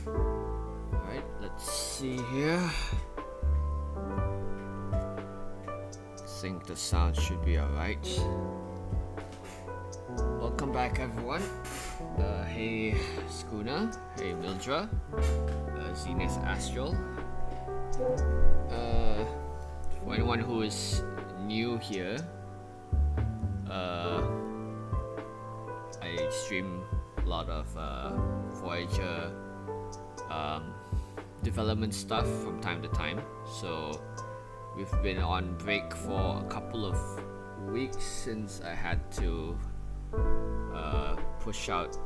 Alright, let's see here. I think the sound should be alright. Welcome back, everyone. Hey Schooner, hey Mildra, Zenith Astral. For anyone who is new here, I stream a lot of Voyager development stuff from time to time. So we've been on break for a couple of weeks since I had to push out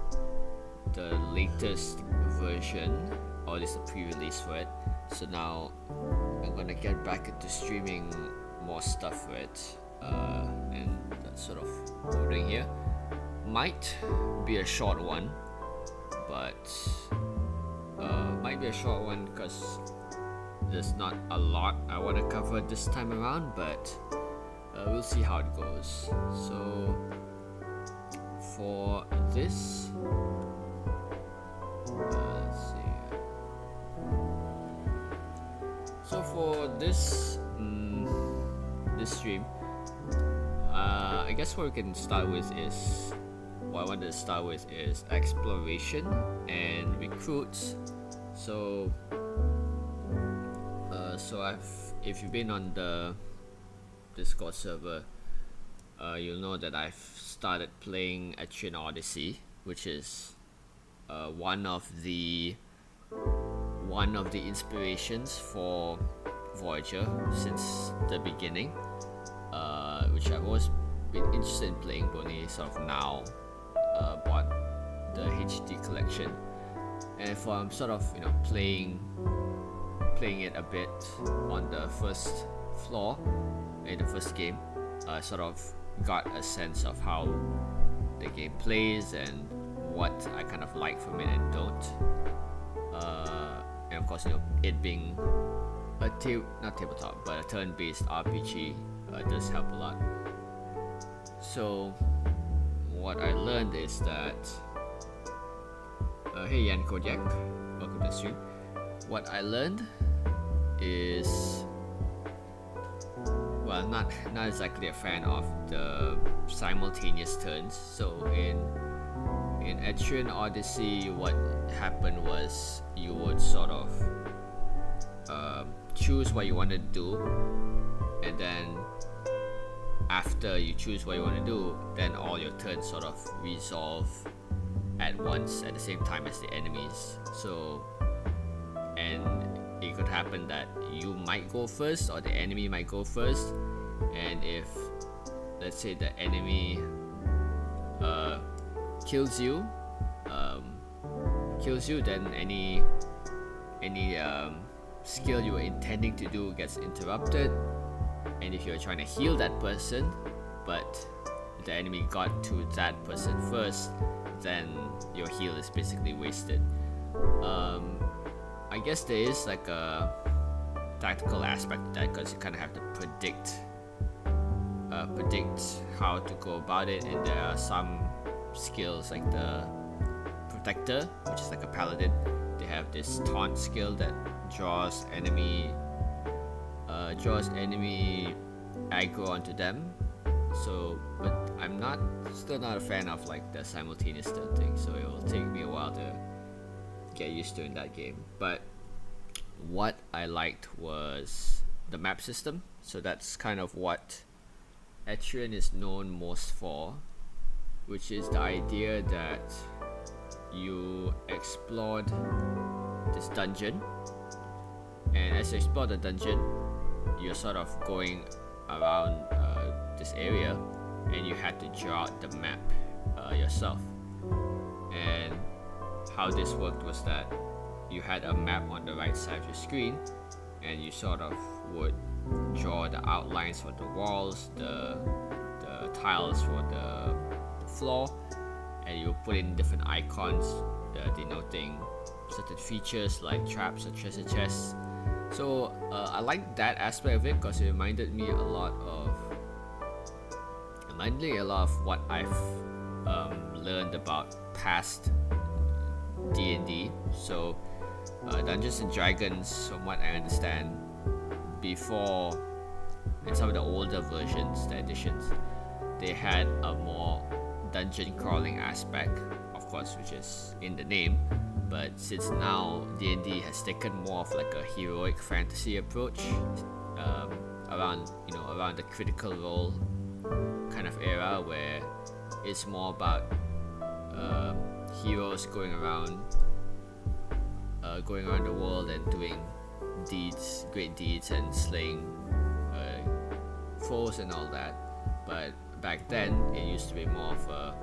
the latest version, or at least a pre-release for it. So now I'm gonna get back into streaming more stuff for it, and that sort of ordering here might be a short one, but might be a short one because there's not a lot I want to cover this time around, but we'll see how it goes. So for this, let's see. So for this this stream, I guess what we can start with is, what I wanted to start with is exploration and recruits. So if you've been on the Discord server, you'll know that I've started playing Etrian Odyssey, which is one of the inspirations for Voyager since the beginning, which I've always been interested in playing, but only sort of now bought the HD collection, and for I'm sort of playing it a bit on the first floor in the first game. I sort of got a sense of how the game plays and what I kind of like from it and don't. And of course, it being a not tabletop, but a turn-based RPG does help a lot. So what I learned is that hey Yan Kodiak, welcome to the stream. What I learned is, well, not exactly a fan of the simultaneous turns. So in Etrian Odyssey, what happened was you would sort of choose what you want to do, and then after you choose what you want to do, then all your turns sort of resolve at once at the same time as the enemies. So, and it could happen that you might go first or the enemy might go first, and if, let's say, the enemy kills you, then any skill you were intending to do gets interrupted. And if you're trying to heal that person, but the enemy got to that person first, then your heal is basically wasted. I guess there is like a tactical aspect to that, because you kind of have to predict how to go about it, and there are some skills like the Protector, which is like a paladin. They have this taunt skill that draws enemy aggro onto them. So, but I'm still not a fan of like the simultaneous turn thing, so it will take me a while to get used to in that game. But what I liked was the map system. So that's kind of what Etrian is known most for, which is the idea that you explored this dungeon, and as you explore the dungeon, you're sort of going around this area, and you had to draw out the map yourself. And how this worked was that you had a map on the right side of your screen, and you sort of would draw the outlines for the walls, the tiles for the floor, and you put in different icons denoting certain features like traps or treasure chests. So I like that aspect of it, because it reminded me a lot of what I've learned about past D&D. So Dungeons and Dragons, from what I understand, before in some of the older versions, the editions, they had a more dungeon crawling aspect, of course, which is in the name. But since now D&D has taken more of like a heroic fantasy approach, around the Critical Role kind of era, where it's more about heroes going around the world and doing great deeds and slaying foes and all that. But back then it used to be more of a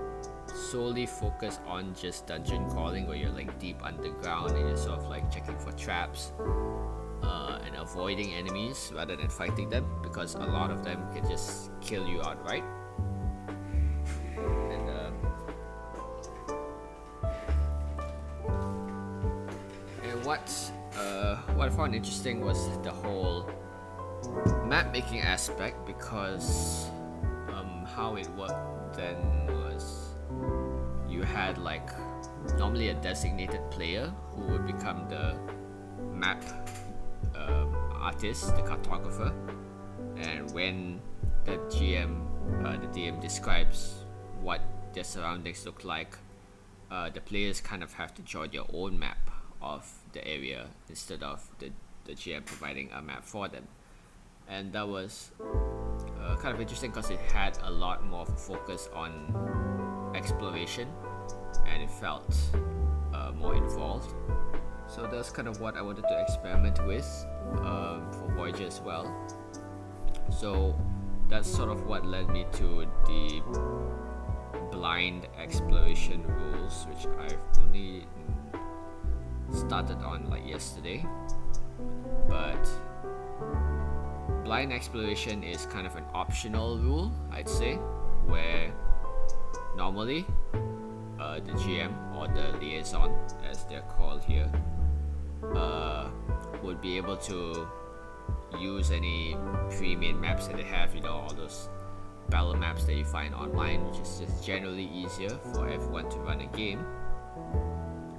solely focused on just dungeon crawling, where you're like deep underground and you're sort of like checking for traps and avoiding enemies rather than fighting them, because a lot of them can just kill you outright. And what I found interesting was the whole map making aspect, because how it worked then was you had like normally a designated player who would become the map artist, the cartographer, and when the DM describes what their surroundings look like, the players kind of have to draw their own map of the area instead of the GM providing a map for them. And that was kind of interesting because it had a lot more of a focus on exploration, and it felt more involved. So that's kind of what I wanted to experiment with for Voyager as well. So that's sort of what led me to the blind exploration rules, which I've only started on like yesterday. But blind exploration is kind of an optional rule, I'd say, where normally the GM or the liaison, as they're called here, would be able to use any pre-made maps that they have, all those battle maps that you find online, which is just generally easier for everyone to run a game.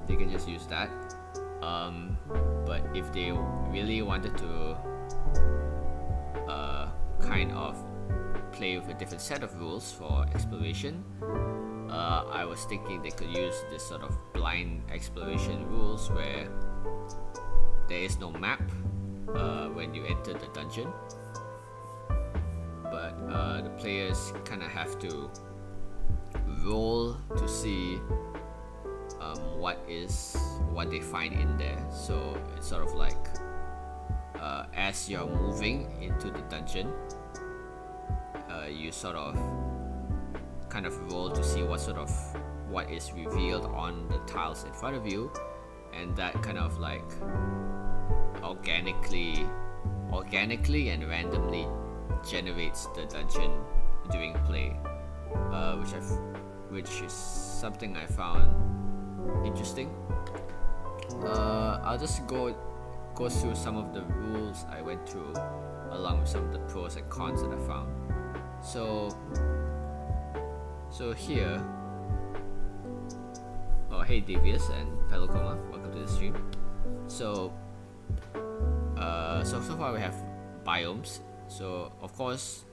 They can just use that. But if they really wanted to kind of play with a different set of rules for exploration, I was thinking they could use this sort of blind exploration rules where there is no map when you enter the dungeon, but the players kind of have to roll to see what they find in there. So it's sort of like as you're moving into the dungeon, you sort of kind of roll to see what is revealed on the tiles in front of you, and that kind of like organically and randomly generates the dungeon during play, which is something I found interesting. I'll just go through some of the rules I went through, along with some of the pros and cons that I found. So here, hey Devious and fellow Coma, welcome to the stream. So far we have biomes. So of course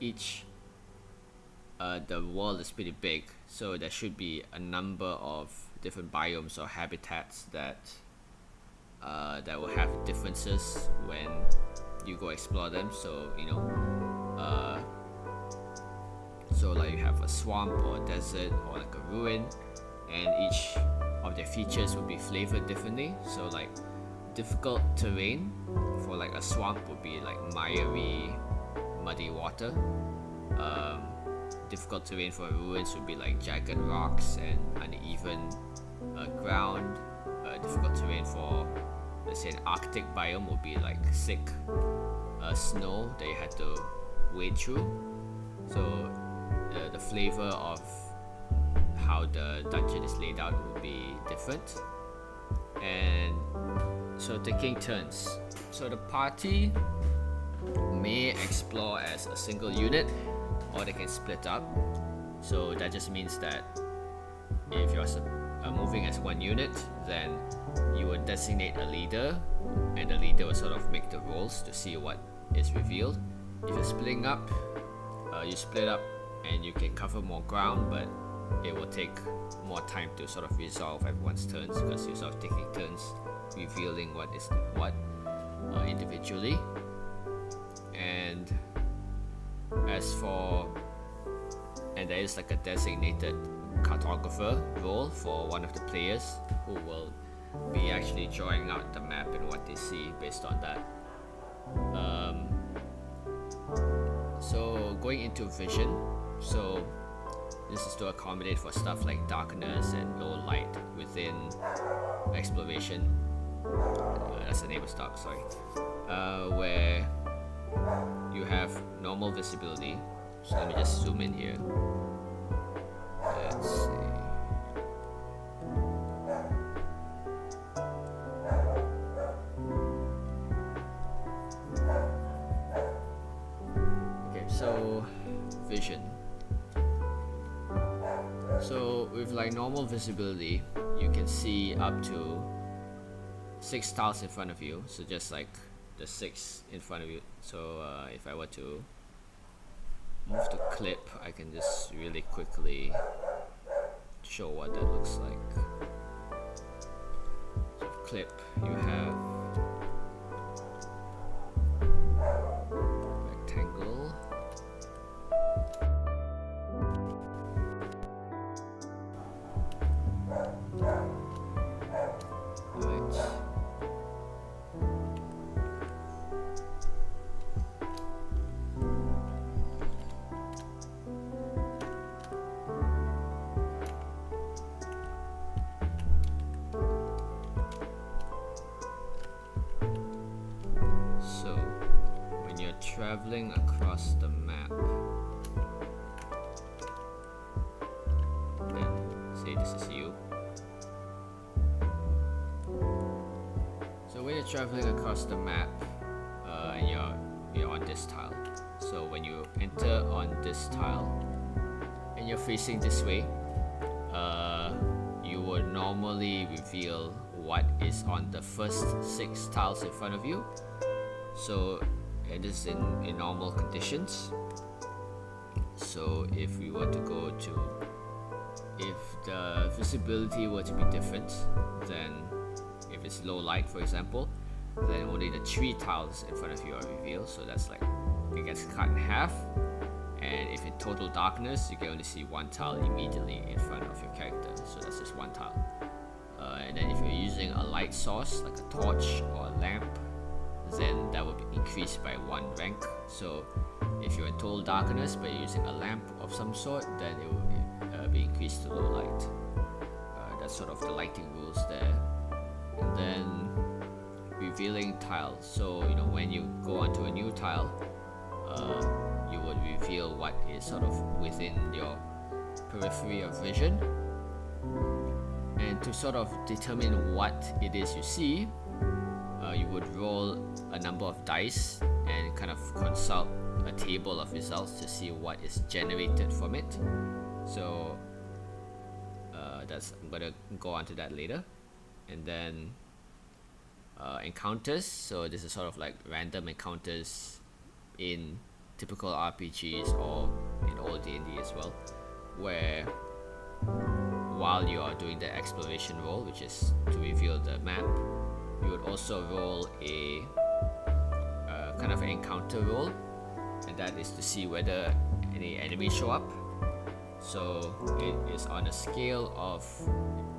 the world is pretty big, so there should be a number of different biomes or habitats that will have differences when you go explore them. So like you have a swamp or a desert or like a ruin, and each of their features will be flavored differently. So like difficult terrain for like a swamp would be like miry, muddy water. Difficult terrain for ruins would be like jagged rocks and uneven ground. Difficult terrain for, let's say, an Arctic biome would be like thick snow that you had to wade through. So the flavor of how the dungeon is laid out will be different. And so taking turns. So the party may explore as a single unit, or they can split up. So that just means that if you're moving as one unit, then you would designate a leader, and the leader will sort of make the rolls to see what is revealed. If you're splitting up, you split up and you can cover more ground, but it will take more time to sort of resolve everyone's turns because you're sort of taking turns revealing what is what individually. And there is like a designated cartographer role for one of the players who will be actually drawing out the map and what they see based on that. So going into vision, so this is to accommodate for stuff like darkness and low light within exploration. That's the name of stock, sorry. Where you have normal visibility. So let me just zoom in here. Let's see. Okay, so vision. So with like normal visibility, you can see up to 6 tiles in front of you. So just like the 6 in front of you. So if I were to move the clip, I can just really quickly show what that looks like. So clip, you have rectangle, traveling across the map, and say this is you. So when you're traveling across the map, and you're on this tile. So when you enter on this tile and you're facing this way, you would normally reveal what is on the first 6 tiles in front of you. So it is in normal conditions. So if we were to go to, if the visibility were to be different, then if it's low light, for example, then only the 3 tiles in front of you are revealed. So that's like, it gets cut in half. And if in total darkness, you can only see 1 tile immediately in front of your character. So that's just 1 tile. And then if you're using a light source like a torch or a lamp, then that will be increased by 1 rank. So if you're in total darkness but you're using a lamp of some sort, then it will be increased to low light. That's sort of the lighting rules there. And then revealing tiles. So when you go onto a new tile, you would reveal what is sort of within your periphery of vision. And to sort of determine what it is you see, you would roll a number of dice and kind of consult a table of results to see what is generated from it. So I'm gonna go on to that later. And then encounters. So this is sort of like random encounters in typical RPGs or in old D&D as well, where while you are doing the exploration roll, which is to reveal the map, you would also roll a kind of encounter roll, and that is to see whether any enemies show up. So it is on a scale of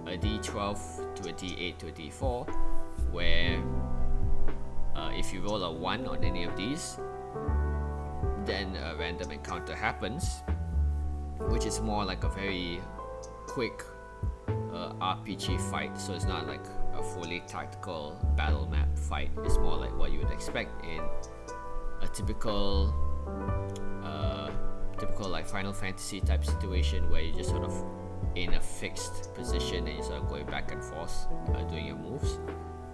a D12 to a D8 to a D4, where if you roll a 1 on any of these, then a random encounter happens, which is more like a very quick RPG fight. So it's not like a fully tactical battle map fight. It's more like what you would expect in a typical like Final Fantasy type situation, where you're just sort of in a fixed position and you're sort of going back and forth doing your moves.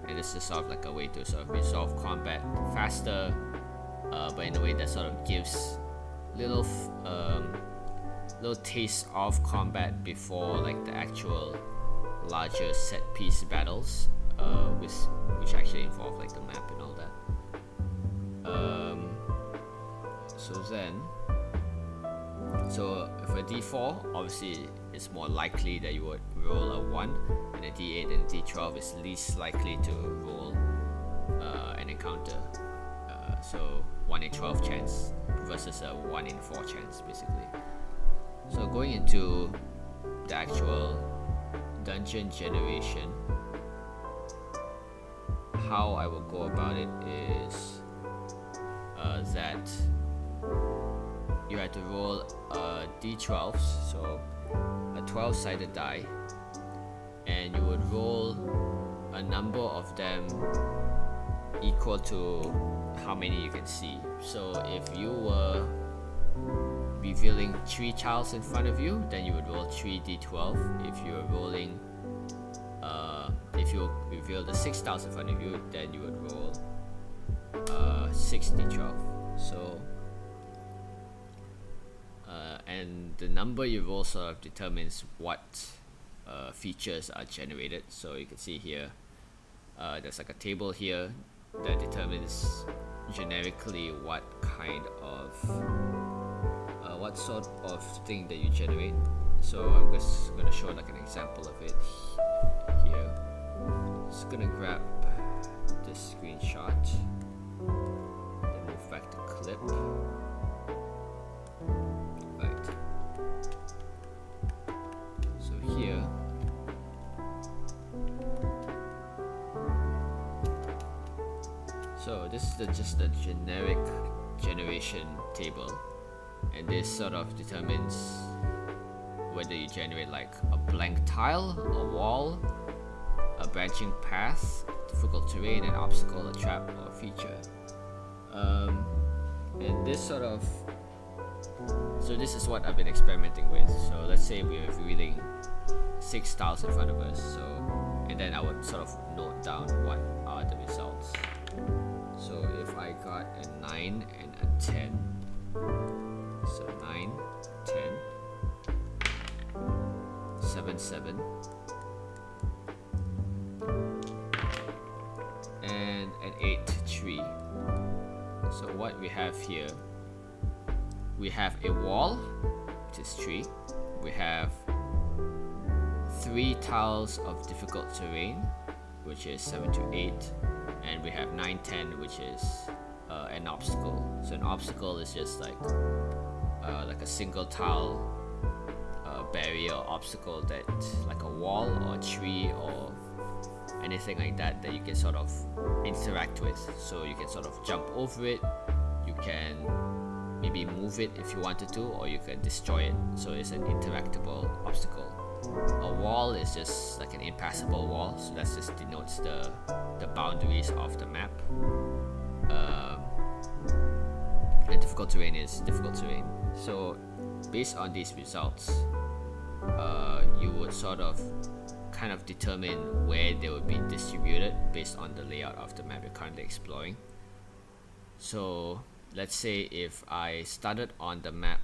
And this is sort of like a way to sort of resolve combat faster, but in a way that sort of gives little taste of combat before like the actual larger set piece battles, which actually involve like the map and all that. So for D4, obviously it's more likely that you would roll a 1, and a D8 and a D12 is least likely to roll an encounter. So 1 in 12 chance versus a 1 in 4 chance, basically. So going into the actual dungeon generation, how I will go about it is that you have to roll d12s, so a 12-sided die, and you would roll a number of them equal to how many you can see. So if you were revealing 3 tiles in front of you, then you would roll 3d12. If you were rolling if you reveal the 6 tiles in front of you, then you would roll 6d12. So and the number you roll sort of determines what features are generated. So you can see here there's like a table here that determines generically what kind of what sort of thing that you generate. So I'm just gonna show like an example of it here. Just gonna grab this screenshot, then move back to clip. Right. So here, so this is just the generic generation table, and this sort of determines whether you generate like a blank tile, a wall, a branching path, difficult terrain, an obstacle, a trap, or a feature. And this sort of, so this is what I've been experimenting with. So let's say we're revealing 6 tiles in front of us, so, and then I would sort of note down what are the results. So if I got a 9 and a 10, so 9, 10, 7, 7, and an 8, 3. So what we have here, we have a wall, which is 3. We have 3 tiles of difficult terrain, which is 7 to 8, and we have 9, 10, which is an obstacle. So an obstacle is just like a single tile barrier or obstacle, that like a wall or a tree or anything like that you can sort of interact with. So you can sort of jump over it, you can maybe move it if you wanted to, or you can destroy it. So it's an interactable obstacle. A wall is just like an impassable wall, so that just denotes the boundaries of the map. And difficult terrain is difficult terrain. So based on these results, you would sort of kind of determine where they would be distributed based on the layout of the map you're currently exploring. So let's say if I started on the map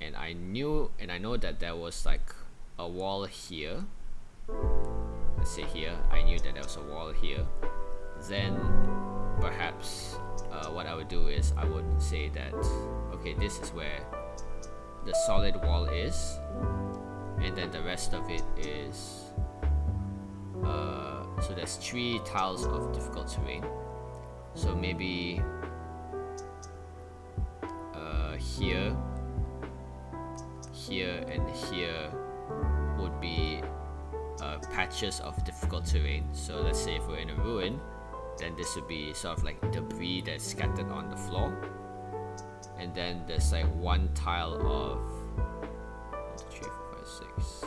and I know that there was like a wall here, let's say here, I knew that there was a wall here, then perhaps what I would do is I would say that, okay, this is where the solid wall is, and then the rest of it is so there's 3 tiles of difficult terrain. So maybe here, here, and here would be patches of difficult terrain. So let's say if we're in a ruin, then this would be sort of like debris that's scattered on the floor, and then there's like 1 tile of 1, 2, 3, 4, 5, 6.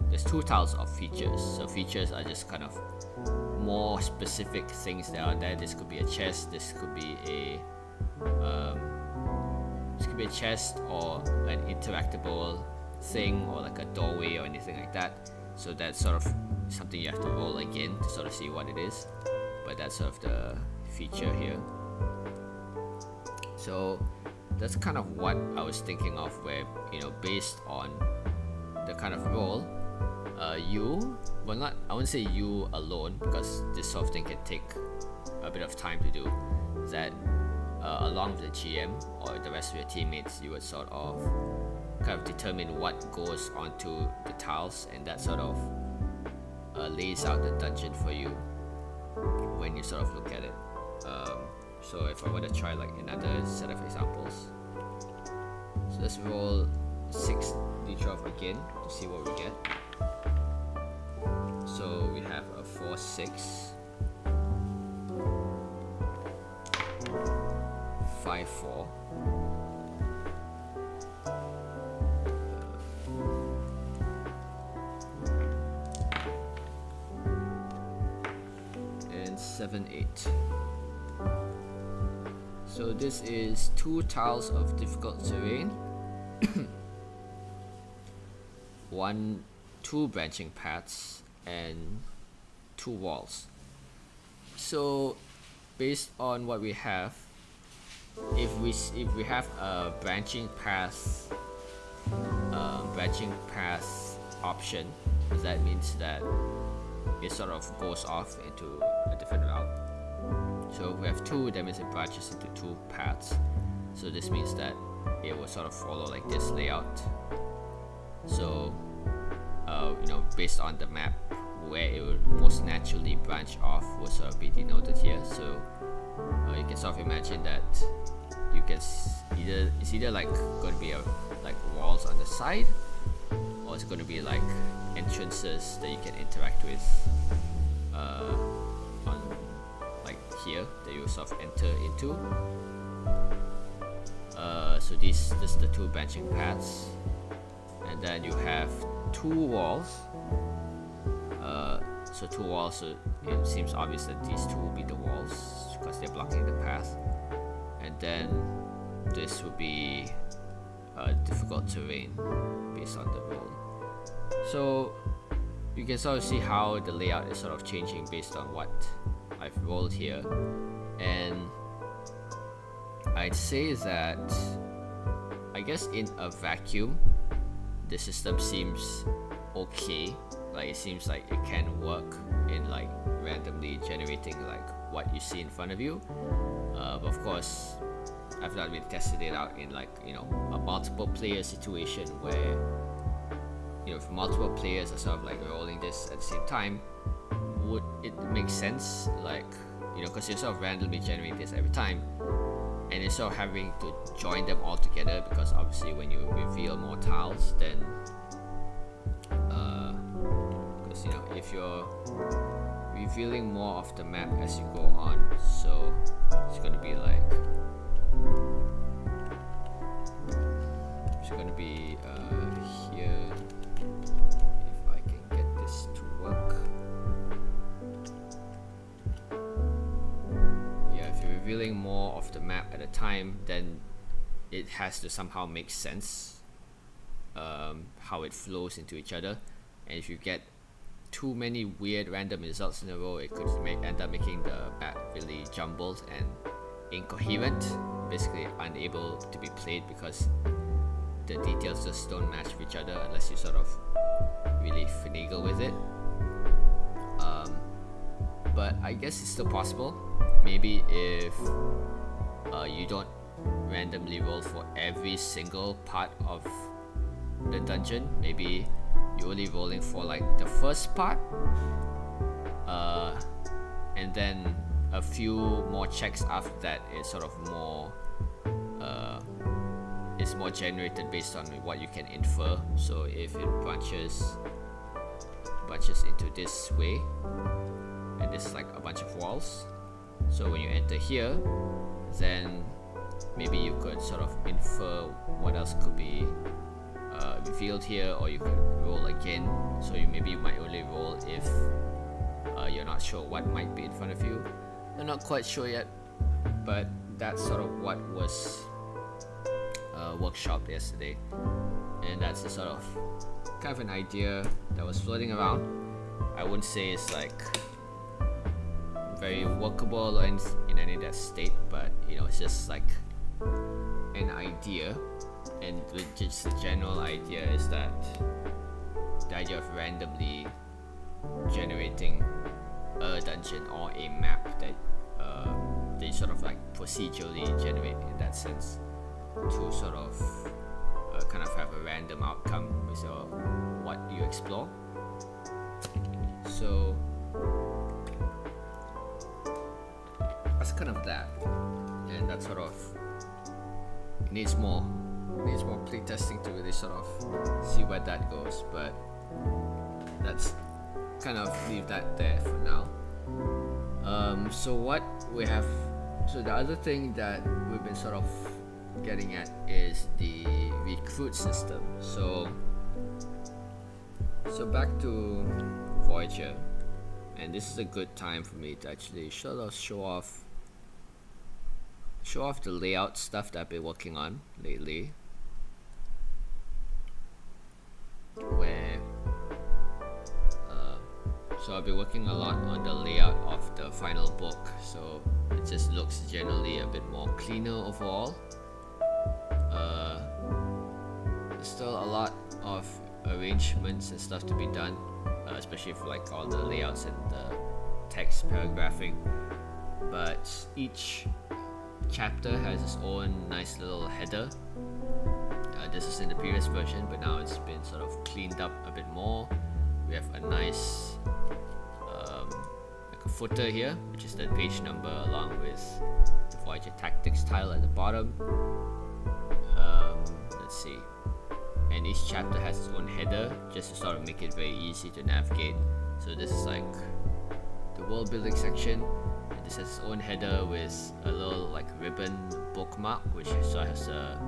There's 2 tiles of features. So features are just kind of more specific things that are there. This could be a chest, this could be a chest or an interactable thing, or like a doorway or anything like that. So that's sort of something you have to roll again to sort of see what it is, but that's sort of the feature here. So that's kind of what I was thinking of, where, you know, based on the kind of roll, I won't say you alone, because this sort of thing can take a bit of time to do, is that along with the GM or the rest of your teammates, you would sort of kind of determine what goes onto the tiles, and that sort of lays out the dungeon for you when you sort of look at it. So if I want to try like another set of examples, so let's roll 6d12 again to see what we get. So we have a 4, 6, 5, 4, and 7, 8. So this is 2 tiles of difficult terrain, 2 branching paths, and 2 walls. So based on what we have, if we have a branching path option, that means that it sort of goes off into a different route. So if we have 2, that means it branches into 2 paths. So this means that it will sort of follow like this layout. So based on the map, where it would most naturally branch off will sort of be denoted here. So you can sort of imagine that you can it's either like going to be like walls on the side, or it's going to be like entrances that you can interact with on like here that you sort of enter into. So this is the 2 branching paths, and then you have 2 walls. So 2 walls, so it seems obvious that these 2 will be the walls because they're blocking the path. And then this will be difficult terrain based on the roll. So you can sort of see how the layout is sort of changing based on what I've rolled here. And I'd say that, I guess in a vacuum, the system seems okay. Like it seems like it can work in like randomly generating like what you see in front of you. But of course, I've not really tested it out in like a multiple player situation where if multiple players are sort of like rolling this at the same time, would it make sense? Like because you're sort of randomly generating this every time, and you're sort of having to join them all together, because obviously when you reveal more tiles, then if you're revealing more of the map as you go on, so it's going to be like here, if I can get this to work. Yeah, if you're revealing more of the map at a time, then it has to somehow make sense how it flows into each other. And if you get too many weird random results in a row, it could end up making the map really jumbled and incoherent, basically unable to be played because the details just don't match with each other unless you sort of really finagle with it. But I guess it's still possible. Maybe if you don't randomly roll for every single part of the dungeon, maybe you're only rolling for like the first part, and then a few more checks after that is sort of more it's more generated based on what you can infer. So if it branches into this way, and this is like a bunch of walls, so when you enter here, then maybe you could sort of infer what else could be revealed here, or you could roll again. So you might only roll if you're not sure what might be in front of you. I'm not quite sure yet, but that's sort of what was workshopped yesterday, and that's a sort of kind of an idea that was floating around. I wouldn't say it's like very workable or in any of that state, but it's just like an idea. And just the general idea is that the idea of randomly generating a dungeon or a map that they sort of like procedurally generate in that sense to sort of kind of have a random outcome with what you explore. So that's kind of that, and that sort of needs more playtesting to really sort of see where that goes, but let's kind of leave that there for now. So what we have, so the other thing that we've been sort of getting at is the recruit system. So back to Voyager, and this is a good time for me to actually sort of show off the layout stuff that I've been working on lately, where so I've been working a lot on the layout of the final book, so it just looks generally a bit more cleaner overall. There's still a lot of arrangements and stuff to be done, especially for like all the layouts and the text paragraphing, but each chapter has its own nice little header. This is in the previous version, but now it's been sort of cleaned up a bit more. We have a nice like a footer here, which is the page number along with the Voyager Tactics tile at the bottom. Let's see, and each chapter has its own header just to sort of make it very easy to navigate. So this is like the world building section, and this has its own header with a little like ribbon bookmark which sort of has a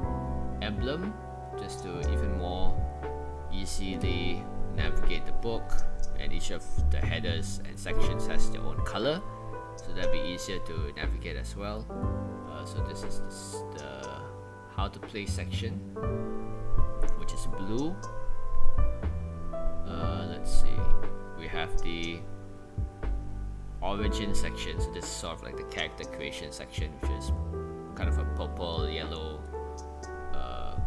emblem just to even more easily navigate the book, and each of the headers and sections has their own color, so that'll be easier to navigate as well. So this is the how to play section, which is blue. Let's see, we have the origin section, so this is sort of like the character creation section, which is kind of a purple yellow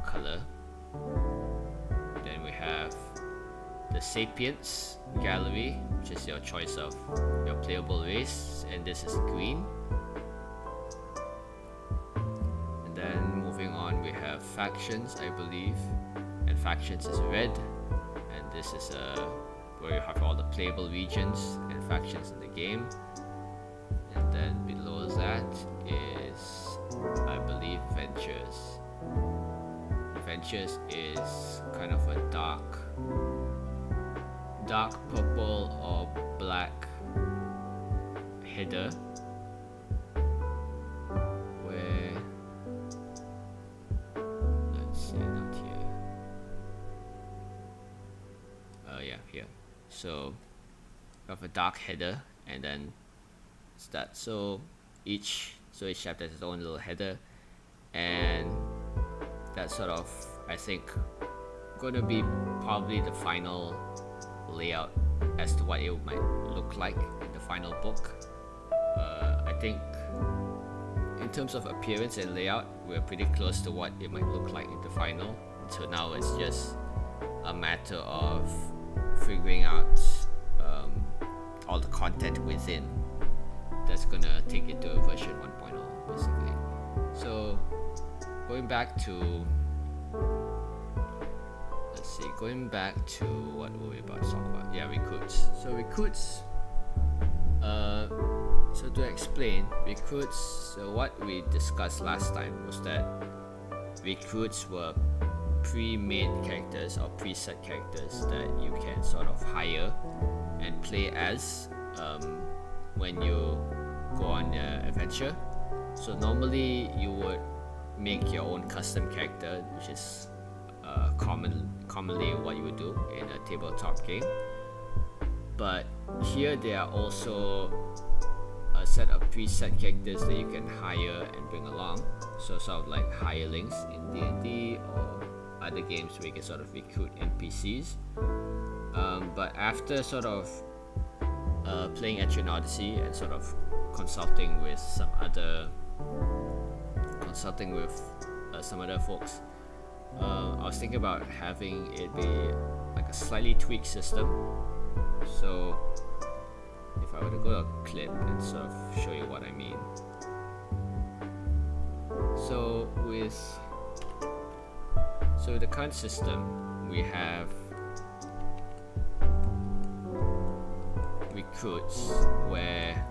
color. Then we have the Sapiens gallery, which is your choice of your playable race, and this is green. And then moving on, we have factions, I believe, and factions is red, and this is where you have all the playable regions and factions in the game. And then below that is, I believe, Ventures. Ventures is kind of a dark purple or black header, where, let's see, not here, yeah, here. So we have a dark header, and then it's that. So each chapter has its own little header, and that's sort of, I think, gonna be probably the final layout as to what it might look like in the final book. I think in terms of appearance and layout, we're pretty close to what it might look like in the final. So now it's just a matter of figuring out all the content within that's gonna take it to a version 1.0 basically. So going back to what were we about to talk about? Yeah, recruits. So recruits, so to explain recruits, so what we discussed last time was that recruits were pre-made characters or preset characters that you can sort of hire and play as when you go on the adventure. So normally you would make your own custom character, which is commonly what you would do in a tabletop game. But here there are also a set of preset characters that you can hire and bring along. So sort of like hirelings in D&D or other games where you can sort of recruit NPCs. But after sort of playing Etrian Odyssey and sort of consulting with some other folks, I was thinking about having it be like a slightly tweaked system. So if I were to go to a clip and sort of show you what I mean. So with the current system, we have recruits where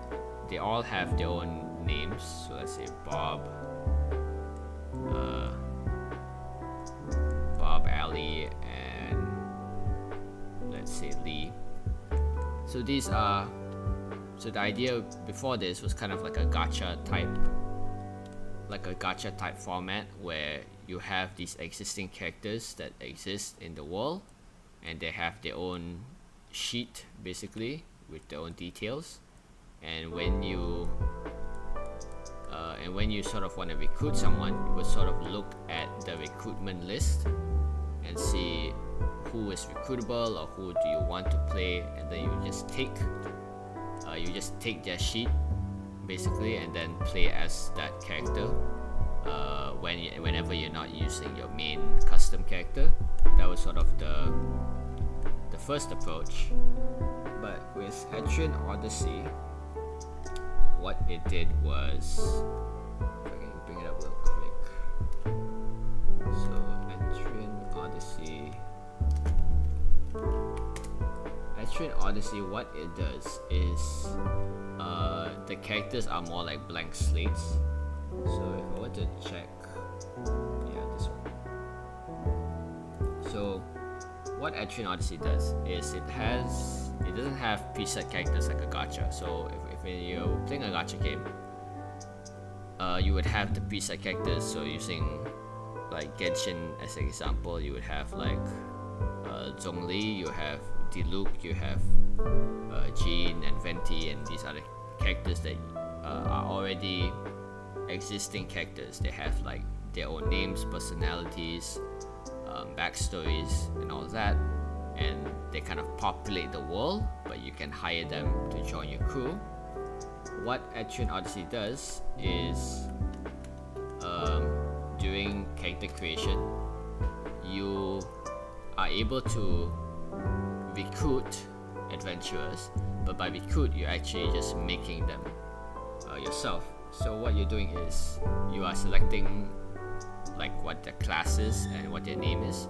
they all have their own names. So let's say Bob, Ali, and let's say Lee. So these are, so the idea before this was kind of like a gacha type format where you have these existing characters that exist in the world, and they have their own sheet basically with their own details. And when you sort of want to recruit someone, you would sort of look at the recruitment list and see who is recruitable or who do you want to play, and then you just take their sheet basically and then play as that character whenever you're not using your main custom character. That was sort of the first approach. But with Etrian Odyssey, what it did was, if I can bring it up real quick. So Etrian Odyssey, what it does is the characters are more like blank slates. So if I were to check, this one. So what Etrian Odyssey does is it doesn't have preset characters like a gacha. So if you're playing a gacha game, you would have the preset characters. So using like Genshin as an example, you would have like Zhongli, you have Diluc, you have Jean and Venti, and these are the characters that are already existing characters. They have like their own names, personalities, backstories, and all that, and they kind of populate the world, but you can hire them to join your crew. What Etrian Odyssey does is during character creation, you are able to recruit adventurers, but by recruit you're actually just making them yourself. So what you're doing is you are selecting like what their class is and what their name is.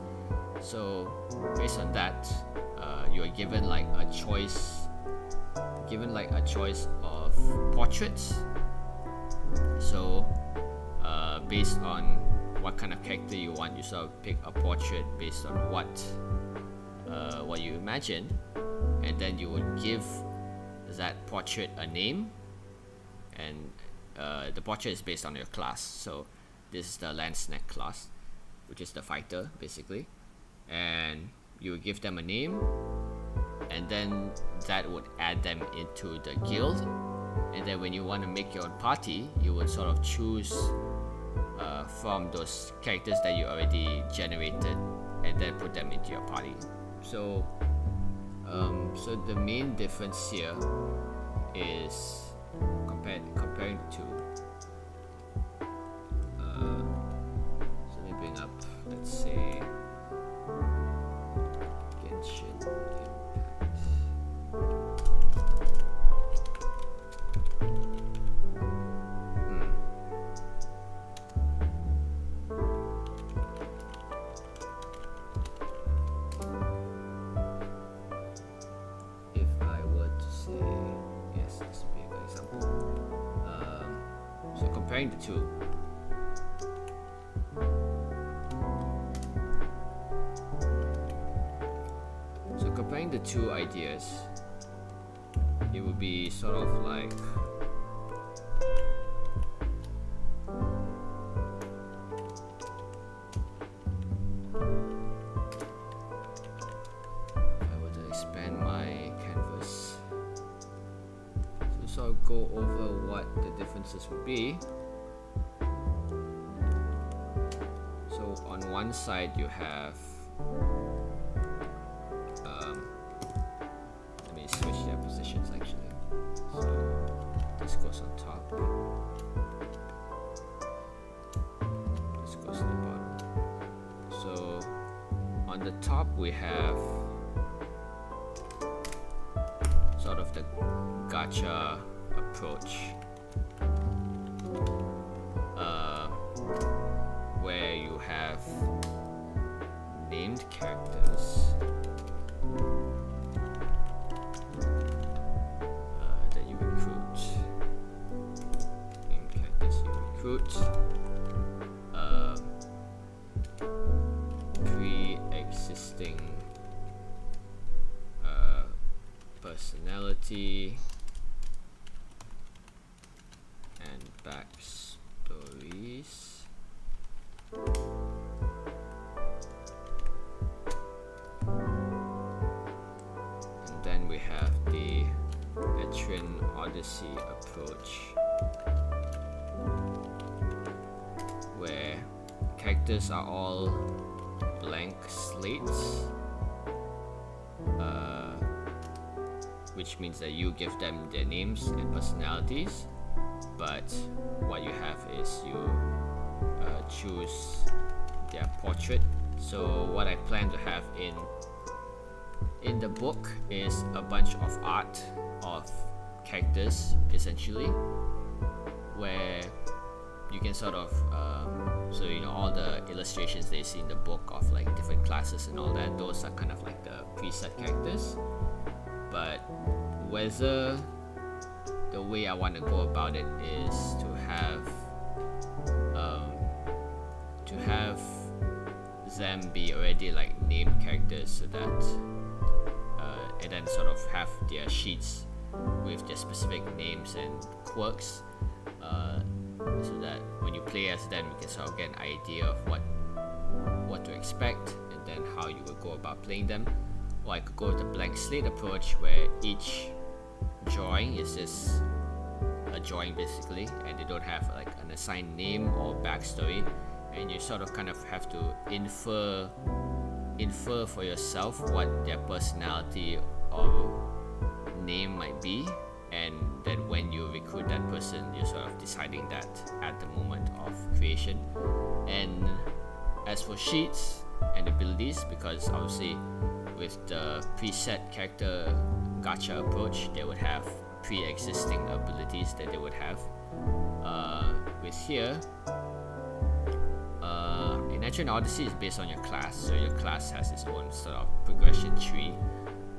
So based on that, you are given like a choice of portraits. So based on what kind of character you want, you sort of pick a portrait based on what you imagine, and then you would give that portrait a name, and the portrait is based on your class. So this is the Landsnack class, which is the fighter basically, and you would give them a name, and then that would add them into the guild. And then when you want to make your own party, you would sort of choose from those characters that you already generated and then put them into your party. So the main difference here is comparing the two. So let me bring up, let's say, Genshin Impact. If I were to say, yes, this would be a good example. So comparing the two. So comparing the two ideas, it would be sort of like if I were to expand my canvas to sort of go over what the differences would be. So on one side you have let me switch their positions actually. So this goes on top, this goes to the bottom. So on the top we have sort of the gacha approach, where you have named characters that you recruit. Named characters you recruit. Pre-existing personality and backstories. And then we have the Etrian Odyssey approach, where characters are all blank slates, which means that you give them their names and personalities, but what you have is you choose their portrait. So what I plan to have in the book is a bunch of art of characters, essentially, where you can sort of so you know, all the illustrations they see in the book of like different classes and all that, those are kind of like the preset characters. But whether the way I want to go about it is to have them be already like named characters, so that and then sort of have their sheets with their specific names and quirks, so that when you play as them, you can sort of get an idea of what to expect and then how you would go about playing them. Or I could go with the blank slate approach, where each drawing is just a drawing basically, and they don't have like an assigned name or backstory, and you sort of kind of have to infer for yourself what their personality or name might be, and then when you recruit that person, you're sort of deciding that at the moment of creation. And as for sheets and abilities, because obviously with the preset character gacha approach, they would have pre-existing abilities that they would have. With here, in Etrian Odyssey is based on your class, so your class has its own sort of progression tree.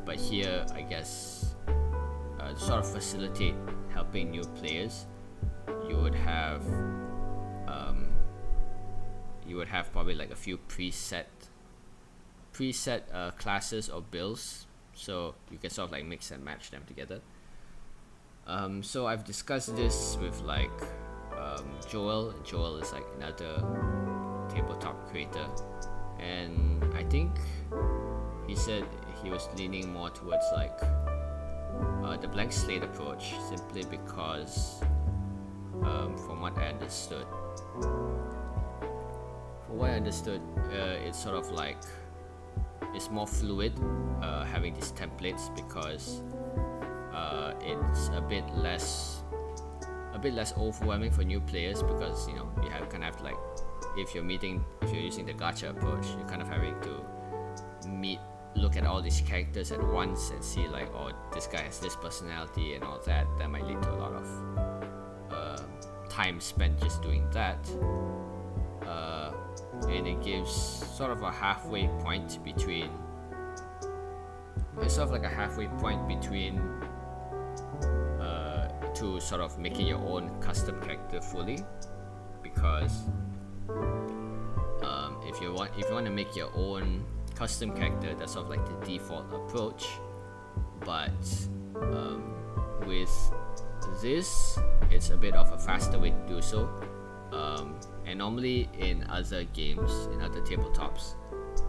But here, I guess, to sort of facilitate helping new players, you would have probably like a few preset classes or builds, so you can sort of like mix and match them together. So I've discussed this with like Joel. Joel is like another tabletop creator, and I think he said he was leaning more towards like the blank slate approach, simply because from what I understood, it's sort of like it's more fluid having these templates, because it's a bit less overwhelming for new players, because you know you have like, if you're using the gacha approach, you're kind of having to look at all these characters at once and see like, oh, this guy has this personality and all that. That might lead to a lot of time spent just doing that, and it gives sort of a halfway point between to sort of making your own custom character fully, because if you want to make your own custom character, that's sort of like the default approach. But with this, it's a bit of a faster way to do so. And normally in other games, in other tabletops,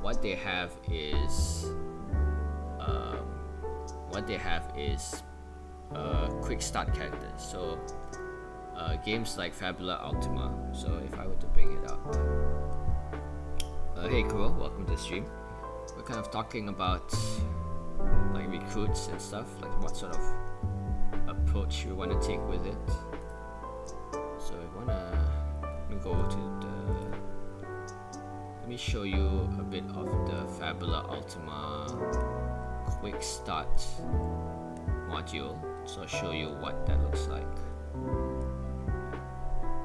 what they have is quick start characters. So games like Fabula Ultima. So if I were to bring it up, hey Kuro, welcome to the stream. We're kind of talking about like recruits and stuff, like what sort of approach we want to take with it. So let me go to let me show you a bit of the Fabula Ultima quick start module, so I'll show you what that looks like.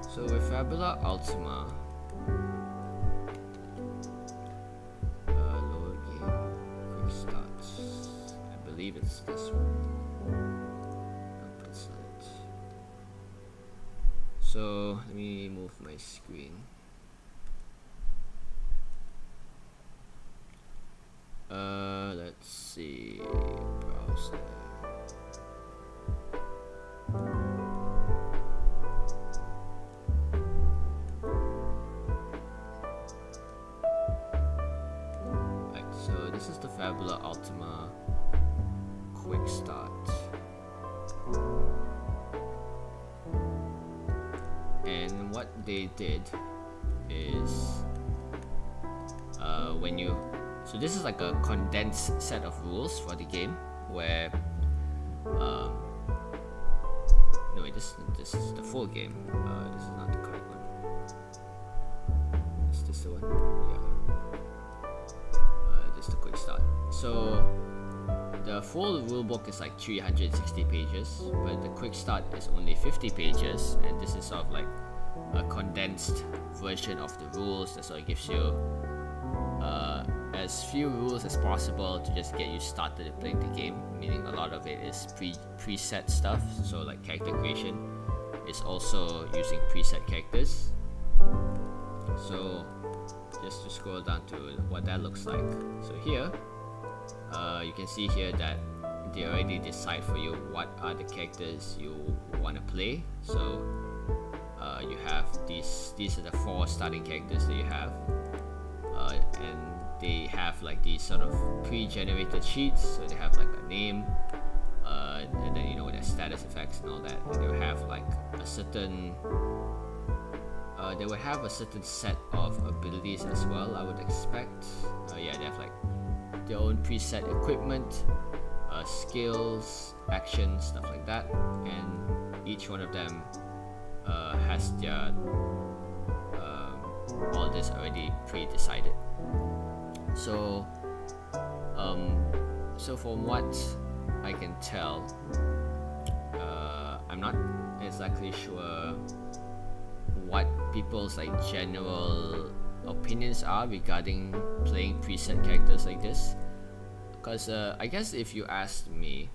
So with Fabula Ultima, load game, quick starts. I believe it's this one. Nope, that's not it. So let me move my screen. Let's see, browse there. Right, so this is the Fabula Ultima quick start. And what they did is so this is like a condensed set of rules for the game where no wait, this is the full game. This is not the correct one. Is this the one? Yeah. This is the quick start. So the full rulebook is like 360 pages, but the quick start is only 50 pages, and this is sort of like a condensed version of the rules that sort of gives you as few rules as possible to just get you started in playing the game, meaning a lot of it is preset stuff, so like character creation is also using preset characters. So just to scroll down to what that looks like. So here you can see here that they already decide for you what are the characters you want to play. So you have these are the 4 starting characters that you have, and they have like these sort of pre-generated sheets. So they have like a name, and then their status effects and all that, and they will have like a certain set of abilities as well, I would expect. Yeah, they have like their own preset equipment, skills, actions, stuff like that, and each one of them has their all this already pre-decided. So from what I can tell, I'm not exactly sure what people's like general opinions are regarding playing preset characters like this, because I guess if you asked me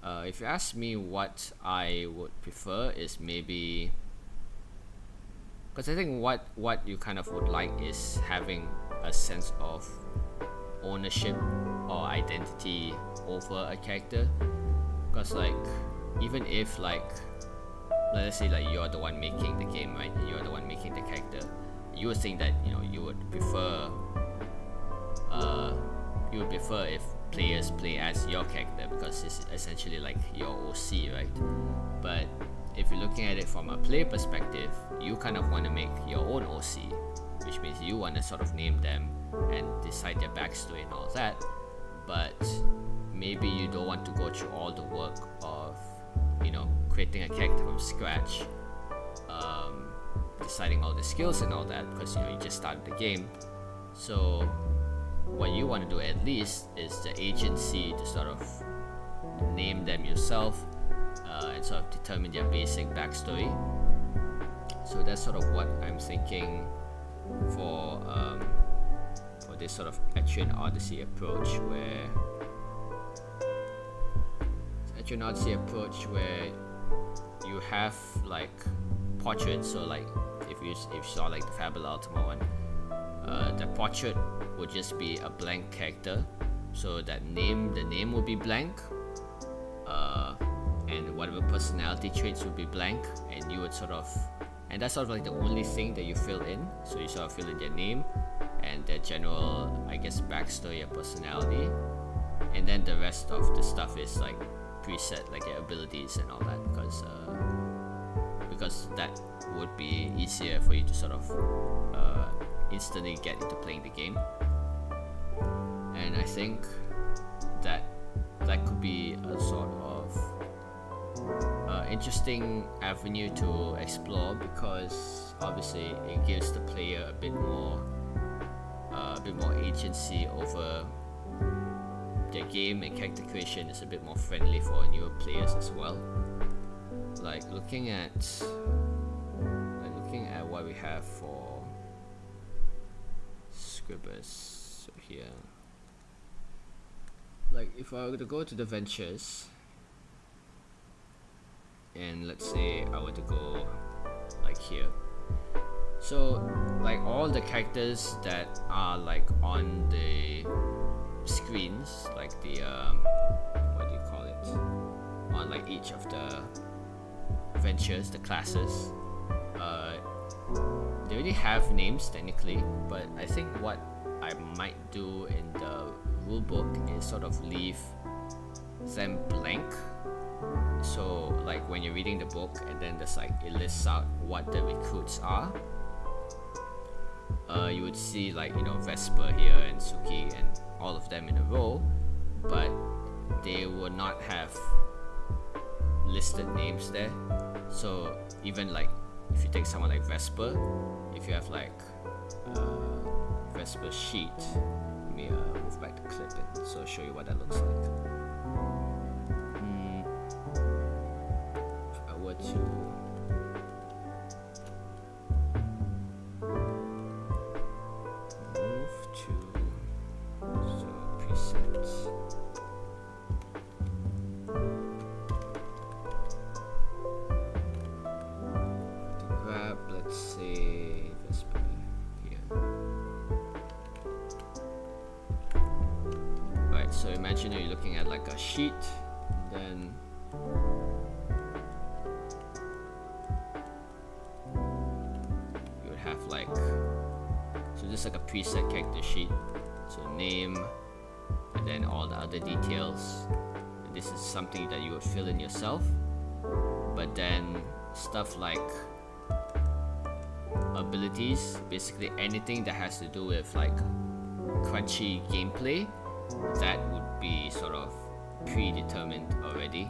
what I would prefer is maybe, because I think what you kind of would like is having a sense of ownership or identity over a character. Because like even if like let's say like you're the one making the game, right? You're the one making the character. You would think that you would prefer if players play as your character because it's essentially like your OC, right? But if you're looking at it from a player perspective, you kind of want to make your own OC, which means you want to sort of name them and decide their backstory and all that. But maybe you don't want to go through all the work of creating a character from scratch, deciding all the skills and all that, because you just started the game. So what you want to do at least is the agency to sort of name them yourself, and sort of determine their basic backstory. So that's sort of what I'm thinking for this sort of Etrian Odyssey approach, where you have like portraits. So like if you saw like the Fabula Ultima one, the portrait would just be a blank character, so the name would be blank, and whatever personality traits would be blank, and you would and that's sort of like the only thing that you fill in. So you sort of fill in their name and their general, I guess, backstory or personality, and then the rest of the stuff is like preset, like their abilities and all that, because that would be easier for you to sort of instantly get into playing the game. And I think that could be a sort of interesting avenue to explore, because obviously it gives the player a bit more agency over their game and character creation is a bit more friendly for newer players as well. Like looking at what we have for scribbers. So here, like if I were to go to the ventures, and let's say I were to go like here, so like all the characters that are like on the screens, like the what do you call it, on like each of the ventures, the classes, they already have names technically, but I think what I might do in the rulebook is sort of leave them blank. So like when you're reading the book and then there's like it lists out what the recruits are, you would see like, you know, Vesper here and Suki and all of them in a row, but they will not have listed names there. So even like if you take someone like Vesper, if you have like Vesper sheet, let me move back the clip and so I'll show you what that looks like. If I were to move to presets, let's say Vesper here. Right, so imagine you're looking at like a sheet, then you would have like, so this is like a preset character sheet. So name, and then all the other details. And this is something that you would fill in yourself. But then stuff like abilities, basically anything that has to do with like crunchy gameplay, that would be sort of predetermined already.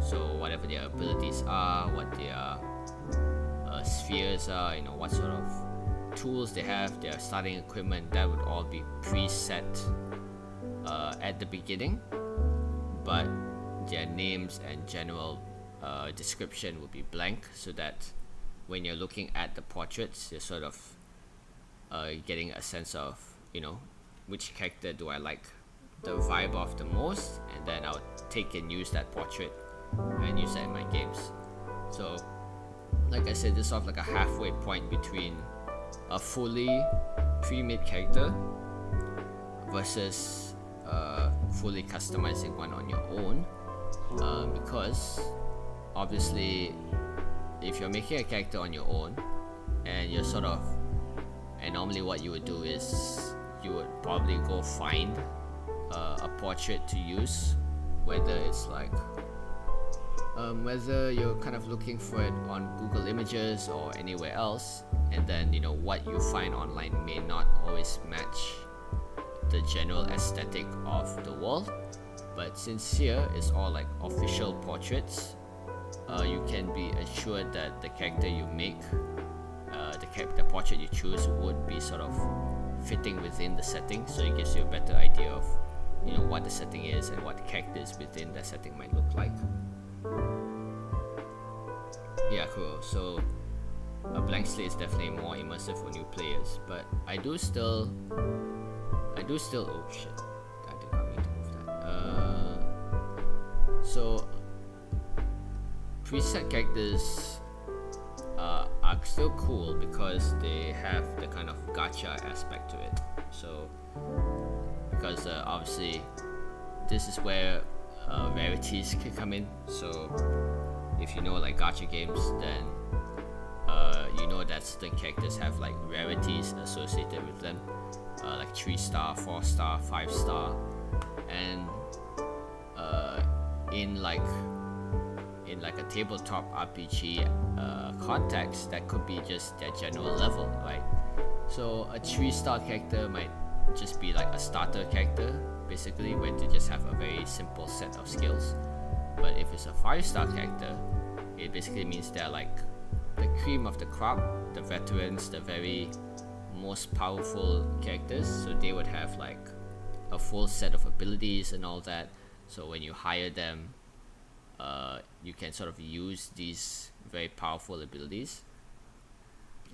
So whatever their abilities are, what their spheres are, you know, what sort of tools they have, their starting equipment, that would all be preset at the beginning, but their names and general description would be blank, so that when you're looking at the portraits, you're sort of getting a sense of, you know, which character do I like the vibe of the most, and then I'll take and use that portrait and use that in my games. So like I said, this is sort of like a halfway point between a fully pre-made character versus fully customizing one on your own, because obviously if you're making a character on your own and you're sort of, and normally what you would do is you would probably go find a portrait to use, whether it's like whether you're kind of looking for it on Google Images or anywhere else, and then, you know, what you find online may not always match the general aesthetic of the world. But since here it's all like official portraits, you can be assured that the character you make, the portrait you choose would be sort of fitting within the setting, so it gives you a better idea of, you know, what the setting is and what the characters within that setting might look like. Yeah, cool. So a blank slate is definitely more immersive for new players, but I do still oh shit, I did not mean to move that. So preset characters are still cool because they have the kind of gacha aspect to it. So because obviously this is where rarities can come in. So if you know like gacha games, then you know that certain characters have like rarities associated with them, like 3-star, 4-star, 5-star, and in like a tabletop RPG context, that could be just their general level, right? So a 3-star character might just be like a starter character, basically, where they just have a very simple set of skills. But if it's a 5-star character, it basically means they're like the cream of the crop, the veterans, the very most powerful characters. So they would have like a full set of abilities and all that. So when you hire them, you can sort of use these very powerful abilities,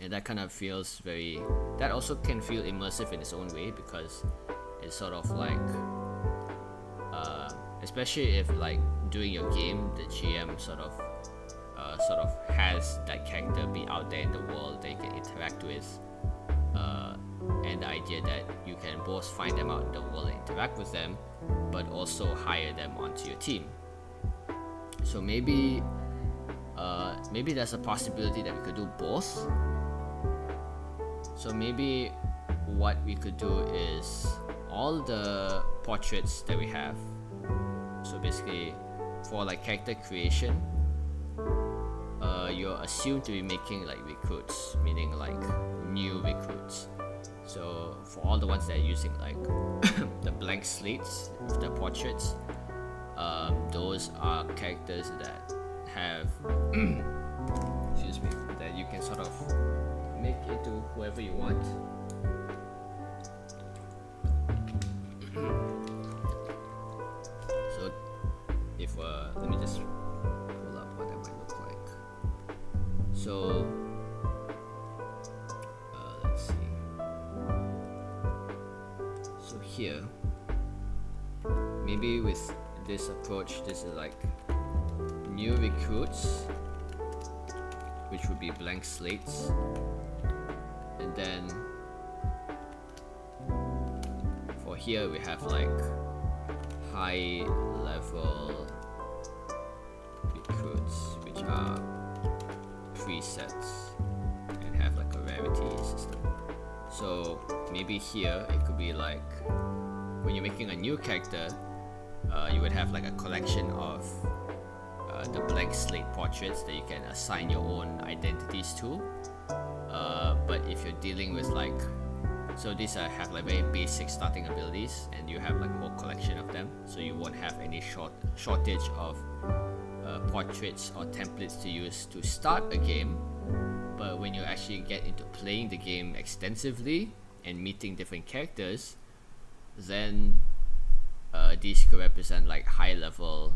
and that kind of feels very, that also can feel immersive in its own way, because it's sort of like especially if like during your game the GM sort of has that character be out there in the world that you can interact with, and the idea that you can both find them out in the world and interact with them, but also hire them onto your team. So maybe there's a possibility that we could do both. So maybe what we could do is all the portraits that we have, so basically for like character creation, you're assumed to be making like recruits, meaning like new recruits. So for all the ones that are using like the blank slates with the portraits, those are characters that have excuse me, that you can sort of make into whoever you want. So if let me just pull up what that might look like. So let's see. So here, maybe with this approach, this is like new recruits, which would be blank slates, and then for here we have like high level recruits, which are presets and have like a rarity system. So maybe here it could be like when you're making a new character, you would have like a collection of the blank slate portraits that you can assign your own identities to. But if you're dealing with like, so these have like very basic starting abilities, and you have like a whole collection of them, so you won't have any shortage of portraits or templates to use to start a game. But when you actually get into playing the game extensively and meeting different characters, then these could represent like high level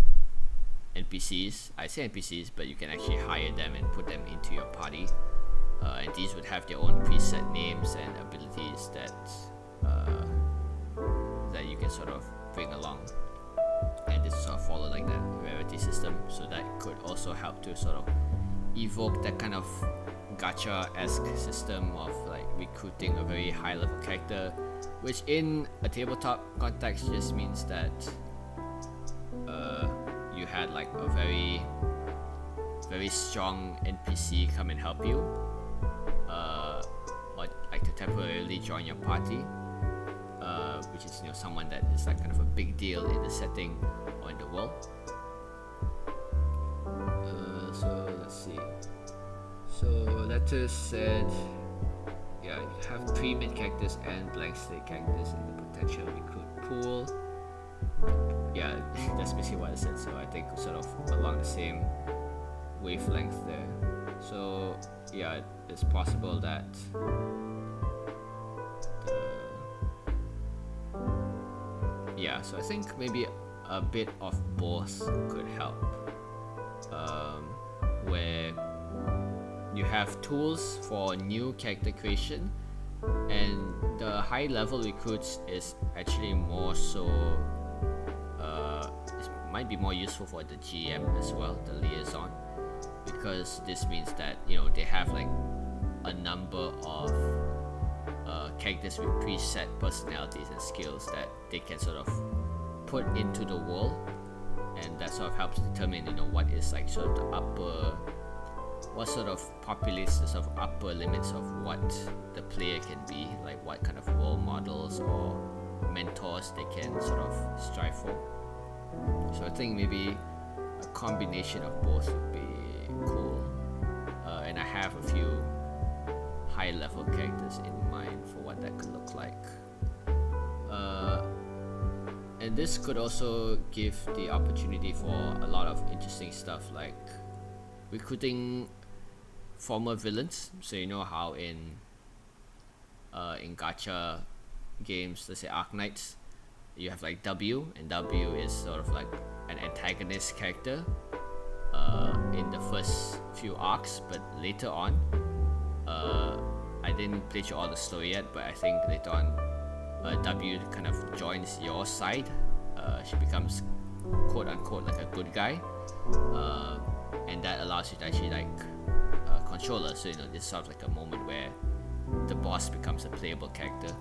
NPCs. I say NPCs, but you can actually hire them and put them into your party, and these would have their own preset names and abilities that you can sort of bring along, and this sort of follow like that rarity system. So that could also help to sort of evoke that kind of gacha-esque system of like recruiting a very high level character, which in a tabletop context just means that you had like a very strong NPC come and help you, or like to temporarily join your party, which is, you know, someone that is like kind of a big deal in the setting or in the world. So let's see. So Letters said, yeah, you have pre-made characters and blank slate characters in the potential recruit pool. Yeah, that's basically what I said. So I think sort of along the same wavelength there. So yeah, it's possible that yeah, so I think maybe a bit of both could help, where you have tools for new character creation, and the high level recruits is actually more so it might be more useful for the GM as well, the liaison, because this means that, you know, they have like a number of characters with preset personalities and skills that they can sort of put into the world, and that sort of helps determine, you know, what is like sort of the upper, what sort of populates the sort of upper limits of what the player can be, like what kind of role models or mentors they can sort of strive for. So I think maybe a combination of both would be cool, and I have a few high level characters in mind for what that could look like. And this could also give the opportunity for a lot of interesting stuff, like recruiting former villains. So you know how in gacha games, let's say Arknights, you have like W, and W is sort of like an antagonist character in the first few arcs, but later on, I didn't play through all the story yet, but I think later on, W kind of joins your side. She becomes quote unquote like a good guy, and that allows you to actually like control her. So you know, this is sort of like a moment where the boss becomes a playable character,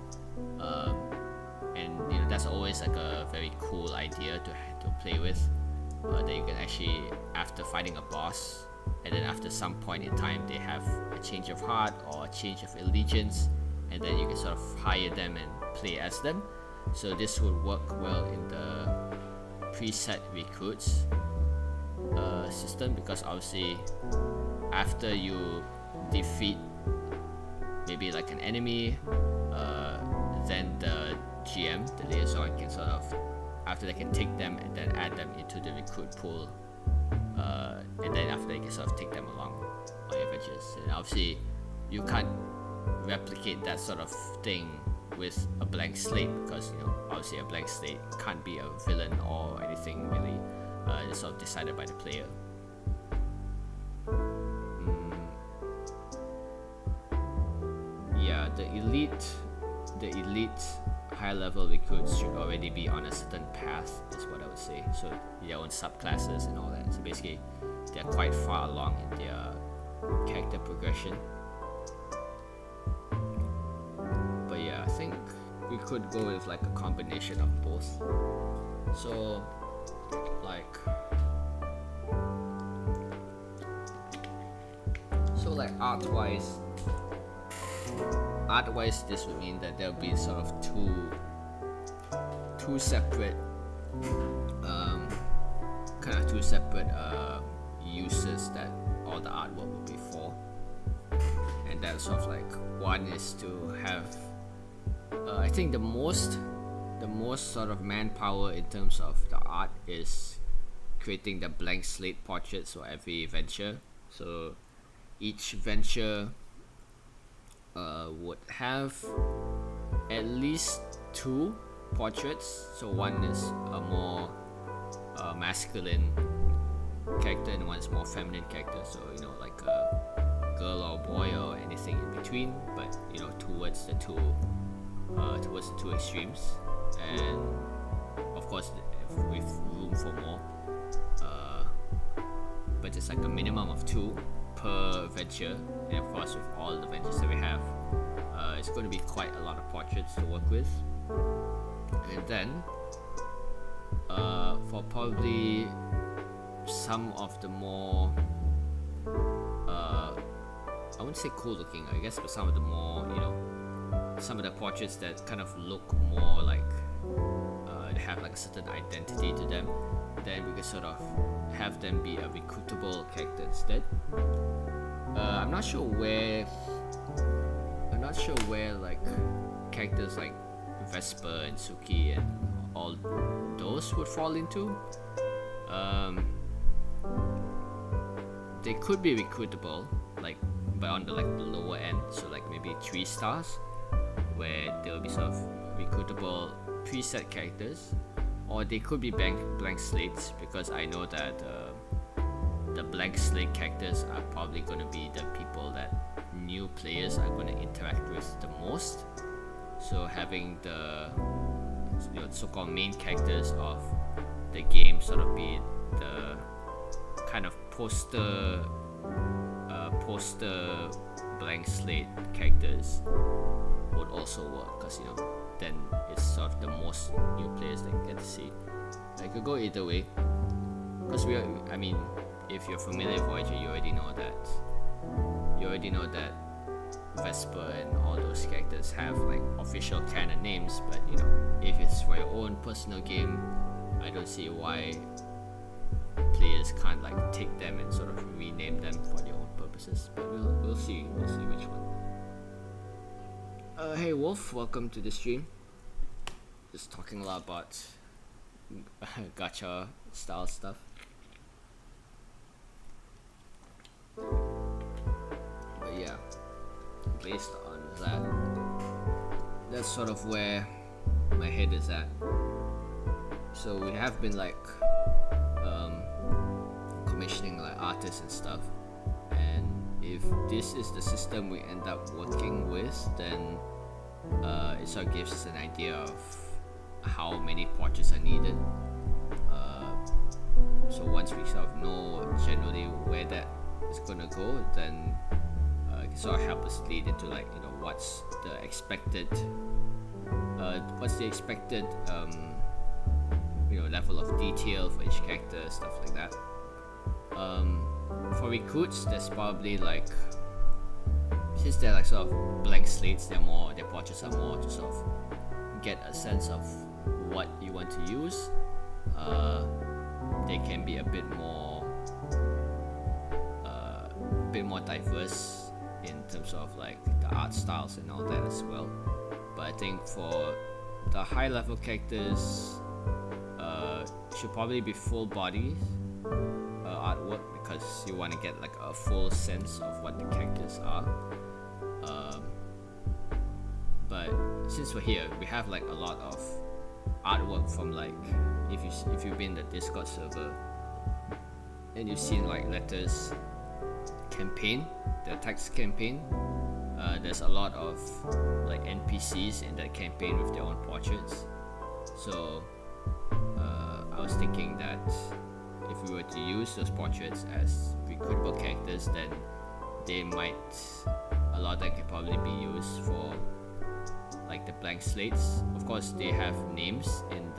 and you know that's always like a very cool idea to play with. That you can actually, after fighting a boss, and then after some point in time they have a change of heart or a change of allegiance, and then you can sort of hire them and play as them. So this would work well in the preset recruits system, because obviously after you defeat maybe like an enemy, then the GM, the liaison, can sort of, after they can take them and then add them into the recruit pool, and then after they can sort of take them along on your adventures. And obviously you can't replicate that sort of thing with a blank slate, because you know obviously a blank slate can't be a villain or anything really. It's sort of decided by the player. Yeah, the elite high level recruits should already be on a certain path, is what I would say. So their own subclasses and all that. So basically they're quite far along in their character progression. But yeah, I think we could go with like a combination of both. So like art wise, this would mean that there'll be sort of two separate uses that all the artwork will be for. And that's sort of like, one is to have I think the most sort of manpower in terms of the art is creating the blank slate portraits for every venture. So each venture would have at least 2 portraits. So one is a more masculine character and one is more feminine character. So you know, like a girl or boy or anything in between, but you know, towards the two extremes. And of course, with room for more, but it's like a minimum of 2 per venture. And of course, with all the ventures that we have, it's going to be quite a lot of portraits to work with. And then for probably some of the more I wouldn't say cool looking, I guess, but some of the more, you know, some of the portraits that kind of look more like they have like a certain identity to them, then we could sort of have them be a recruitable character instead. I'm not sure where like characters like Vesper and Suki and all those would fall into. They could be recruitable, like, but on the lower end, so like maybe 3 stars, where there will be sort of recruitable preset characters, or they could be blank slates, because I know that the blank slate characters are probably going to be the people that new players are going to interact with the most. So having the, you know, so-called main characters of the game sort of be the kind of poster blank slate characters would also work, because you know, then it's sort of the most new players that get to see. I could go either way, because I mean, if you're familiar with Voyager, you already know that Vesper and all those characters have like official canon names. But you know, if it's for your own personal game, I don't see why players can't like take them and sort of rename them for their own purposes. But we'll see which one. Hey Wolf, welcome to the stream. Just talking a lot about gacha style stuff. But yeah, based on that, that's sort of where my head is at. So we have been like commissioning like artists and stuff, and if this is the system we end up working with, then it sort of gives us an idea of how many portraits are needed. So once we sort of know generally where that is gonna go, then it can sort of help us lead into like, you know, what's the expected level of detail for each character, stuff like that. For recruits, there's probably like, since they're like sort of blank slates, their portraits are more to sort of get a sense of what you want to use. They can be a bit more diverse in terms of like the art styles and all that as well. But I think for the high level characters, should probably be full body artwork, because you want to get like a full sense of what the characters are. But since we're here, we have like a lot of artwork from like, if you've been in the Discord server and you've seen like Letters campaign, the text campaign, there's a lot of like NPCs in that campaign with their own portraits. So I was thinking that if we were to use those portraits as recruitable characters, then a lot of them can probably be used for like the blank slates. Of course, they have names in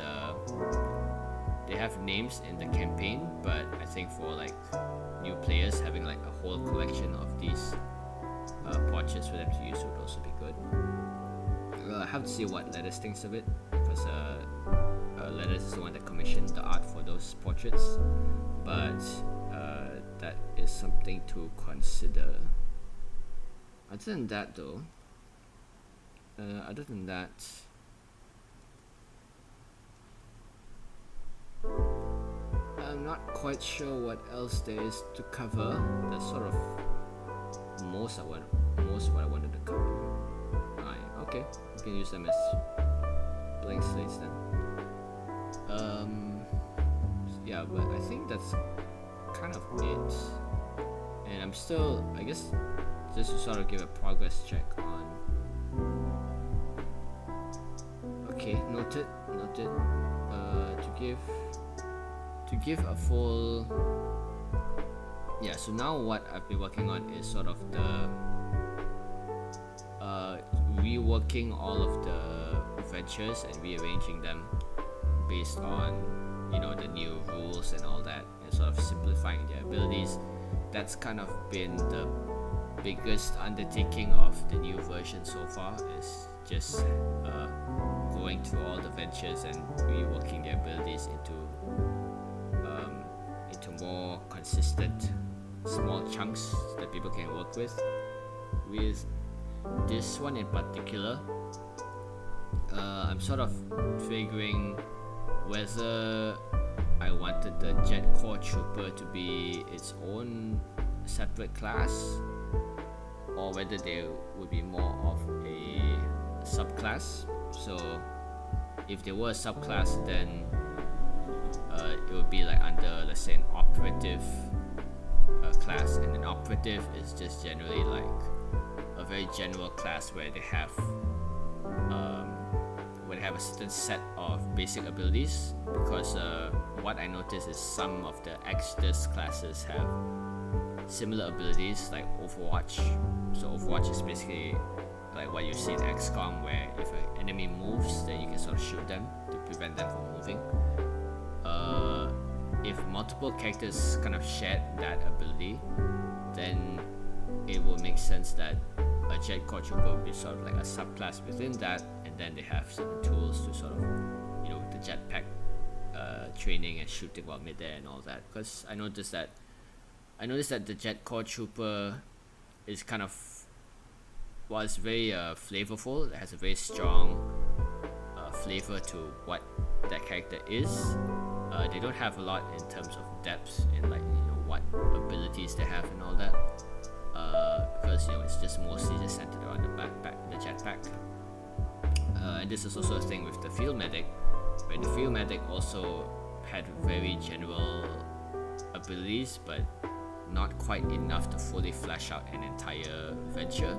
the campaign, but I think for like new players, having like a whole collection of these portraits for them to use would also be good. I have to see what Letters thinks of it, because Letters is the one that commissioned the art for those portraits, but that is something to consider. Other than that, I'm not quite sure what else there is to cover. That's sort of most what I wanted to cover. Okay, we can use them as blank slates then. Yeah, but I think that's kind of it. And I'm still, I guess, just to sort of give a progress check on. Okay, noted. To give a full. Yeah. So now what I've been working on is sort of the reworking all of the adventures and rearranging them based on, you know, the new rules and all that, and sort of simplifying their abilities. That's kind of been the biggest undertaking of the new version so far, is just going through all the ventures and reworking their abilities into more consistent small chunks that people can work with. With this one in particular, I'm sort of figuring whether I wanted the Jet Core Trooper to be its own separate class, or whether they would be more of a subclass. So if they were a subclass, then it would be like under, let's say, an operative class, and an operative is just generally like a very general class where they have a certain set of basic abilities. Because what I noticed is some of the Exodus classes have similar abilities, like Overwatch. So Overwatch is basically like what you see in XCOM, where if an enemy moves, then you can sort of shoot them to prevent them from moving. If multiple characters kind of share that ability, then it will make sense that a Jet Core Trooper will be sort of like a subclass within that, and then they have certain tools to sort of, you know, with the jetpack training and shooting while midair and all that. Because I noticed that the Jet Core Trooper is kind of, while it's very flavorful, it has a very strong flavor to what that character is. They don't have a lot in terms of depth in, like, you know, what abilities they have and all that, because, you know, it's just mostly just centered around the jetpack. And this is also a thing with the field medic, where the field medic also had very general abilities, but not quite enough to fully flesh out an entire venture.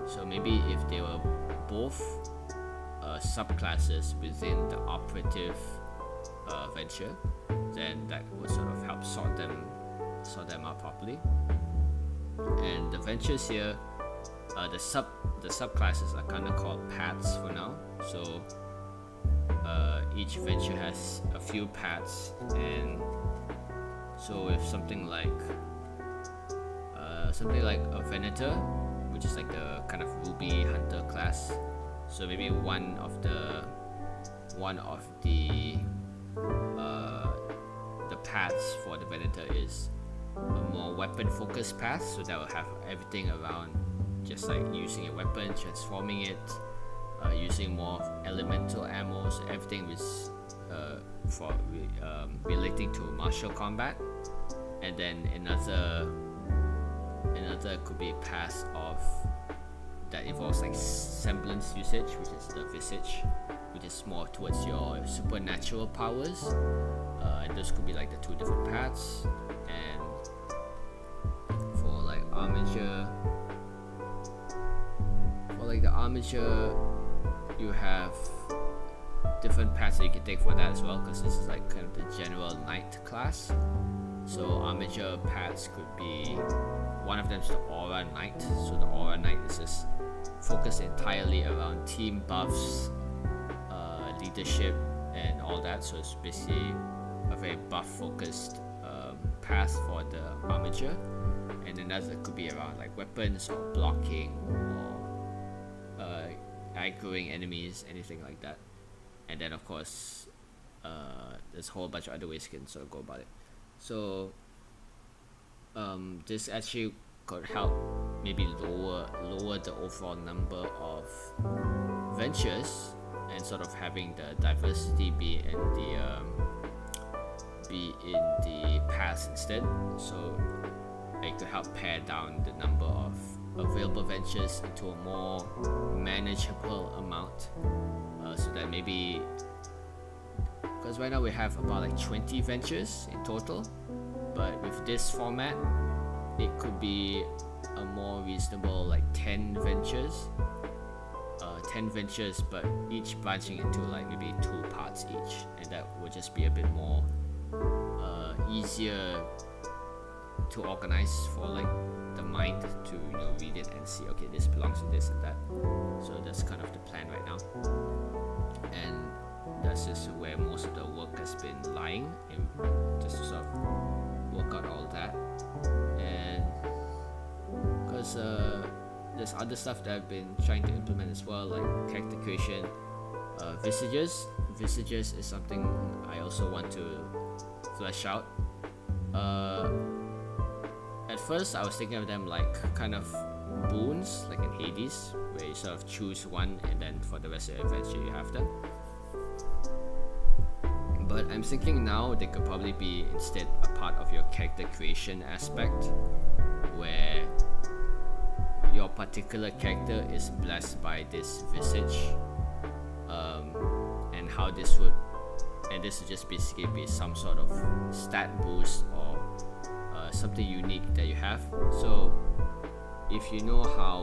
So maybe if they were both subclasses within the operative venture, then that would sort of help sort them out properly. And the ventures here, the subclasses are kind of called paths for now. So each venture has a few paths, and so if something like a Venator, which is like the kind of ruby hunter class, so maybe one of the paths for the Venator is a more weapon focused path, so that will have everything around just like using a weapon, transforming it, using more elemental ammo, so everything is relating to martial combat. And then another could be a path of that involves like semblance usage, which is the visage, which is more towards your supernatural powers, and those could be like the two different paths. And for like the armature, you have different paths that you can take for that as well, because this is like kind of the general knight class. So armature paths could be, one of them is the aura knight. So the aura knight is just focused entirely around team buffs, leadership, and all that. So it's basically a very buff focused path for the armature. And another could be around like weapons or blocking or aggroing enemies, anything like that. And then of course there's a whole bunch of other ways you can sort of go about it. So this actually could help maybe lower the overall number of ventures, and sort of having the diversity be in the paths instead. So it could help pare down the number of available ventures into a more manageable amount, so that maybe, because right now we have about like 20 ventures in total, but with this format it could be a more reasonable like 10 ventures, but each branching into like maybe 2 parts each, and that would just be a bit more easier to organize for like the mind to read it and see, okay, this belongs to this and that. So that's kind of the plan right now, and that's just where most of the work has been lying, in just to sort of work out all that. And because there's other stuff that I've been trying to implement as well, like character creation, visages is something I also want to flesh out. At first I was thinking of them like kind of boons, like in Hades, where you sort of choose one and then for the rest of the adventure you have them. But I'm thinking now they could probably be instead a part of your character creation aspect, where your particular character is blessed by this visage, and how this would just basically be some sort of stat boost or something unique that you have. So if you know how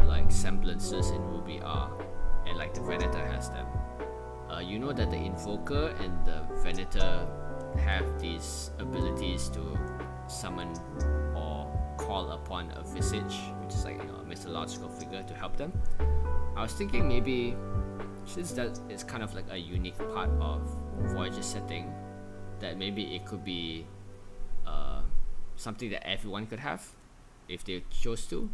like semblances in Ruby are, and like the Venator has them, you know that the Invoker and the Venator have these abilities to summon or call upon a visage, which is like a mythological figure to help them. I was thinking maybe, since that is kind of like a unique part of Voyager setting, that maybe it could be something that everyone could have if they chose to.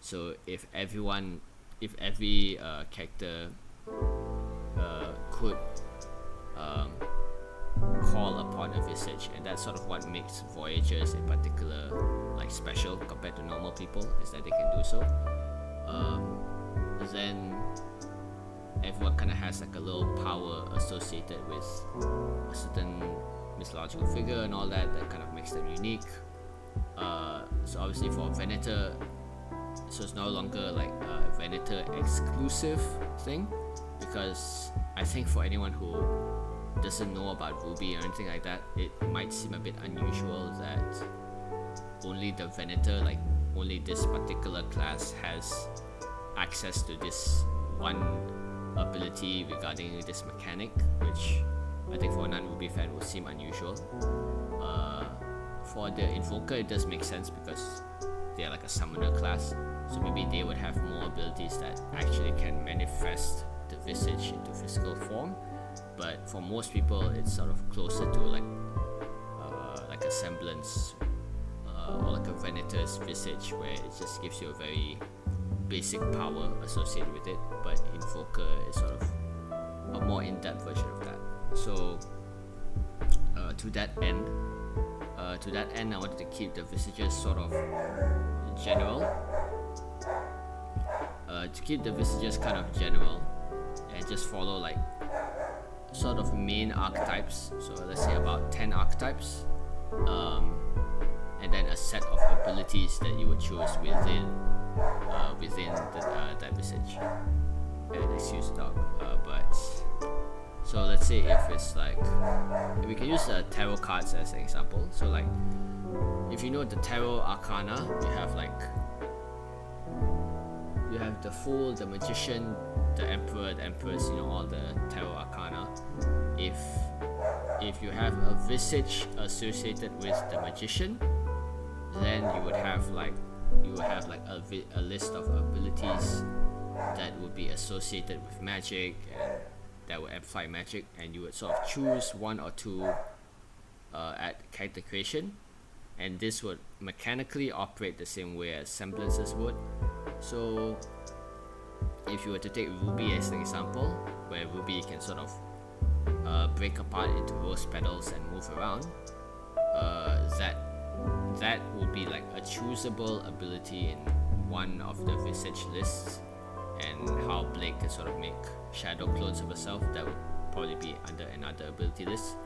So if every character could call upon a visage, and that's sort of what makes Voyagers in particular like special compared to normal people, is that they can do so. Then everyone kind of has like a little power associated with a certain mythological figure and all that kind of makes them unique. So obviously for Venator, so it's no longer like a Venator exclusive thing, because I think for anyone who doesn't know about Ruby or anything like that, it might seem a bit unusual that only the Venator, like only this particular class, has access to this one ability regarding this mechanic, which I think for a non-Ruby fan will seem unusual. For the Invoker, it does make sense because they are like a summoner class, so maybe they would have more abilities that actually can manifest the visage into physical form. But for most people, it's sort of closer to like a semblance, or like a Venator's visage, where it just gives you a very basic power associated with it. But Invoker is sort of a more in-depth version of that. So to that end, I wanted to keep the visages sort of general. To keep the visages kind of general, and just follow like sort of main archetypes. So let's say about 10 archetypes, and then a set of abilities that you would choose within that visage. Excuse the dog. But so let's say if it's like, we can use the tarot cards as an example. So like, if you know the tarot arcana, you have the Fool, the Magician, the Emperor, the Empress, all the tarot arcana. If you have a visage associated with the Magician, then you would have a list of abilities that would be associated with magic and that would amplify magic, and you would sort of choose one or two at character creation, and this would mechanically operate the same way as semblances would. So if you were to take Ruby as an example, where Ruby can sort of break apart into rose petals and move around, that would be like a choosable ability in one of the visage lists. And how Blake can sort of make shadow clones of herself, that would probably be under another ability list.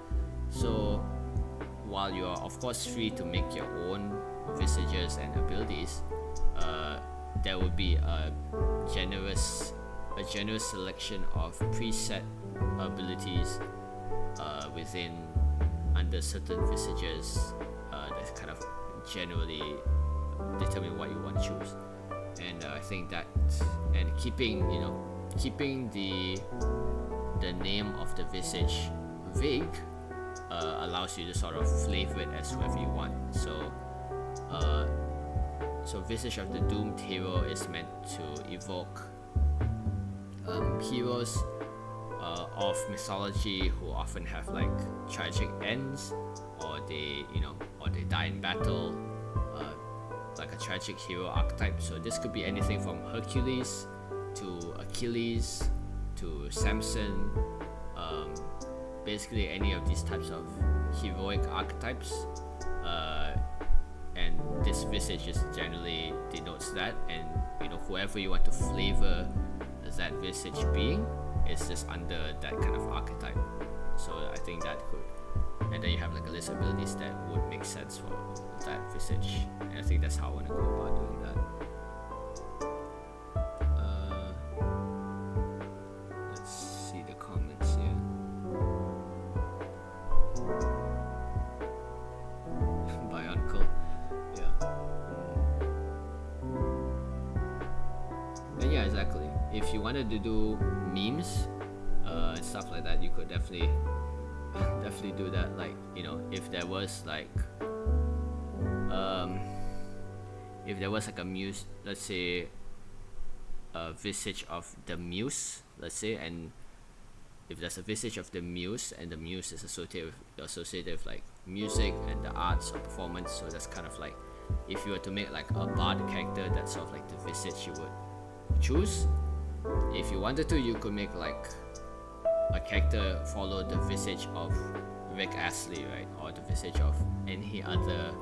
So while you are of course free to make your own visages and abilities, there would be a generous selection of preset abilities within under certain visages that kind of generally determine what you want to choose. And I think that, and keeping the name of the visage vague allows you to sort of flavor it as whoever you want. So Visage of the Doomed Hero is meant to evoke heroes of mythology who often have like tragic ends, or they die in battle, like a tragic hero archetype. So this could be anything from Hercules to Achilles to Samson, basically any of these types of heroic archetypes, and this visage just generally denotes that. And whoever you want to flavor that visage being is just under that kind of archetype. So I think that could, and then you have like a list of abilities that would make sense for that visage, and I think that's how I want to go about doing that. Let's see the comments here. By Uncle, yeah. And yeah, exactly. If you wanted to do memes and stuff like that, you could definitely do that. Like, if there was like a muse, let's say a visage of the muse, let's say, and if there's a visage of the muse and the muse is associated with like music and the arts or performance, so that's kind of like, if you were to make like a bard character, that's sort of like the visage you would choose. If you wanted to, you could make like a character follow the visage of Rick Astley, right, or the visage of any other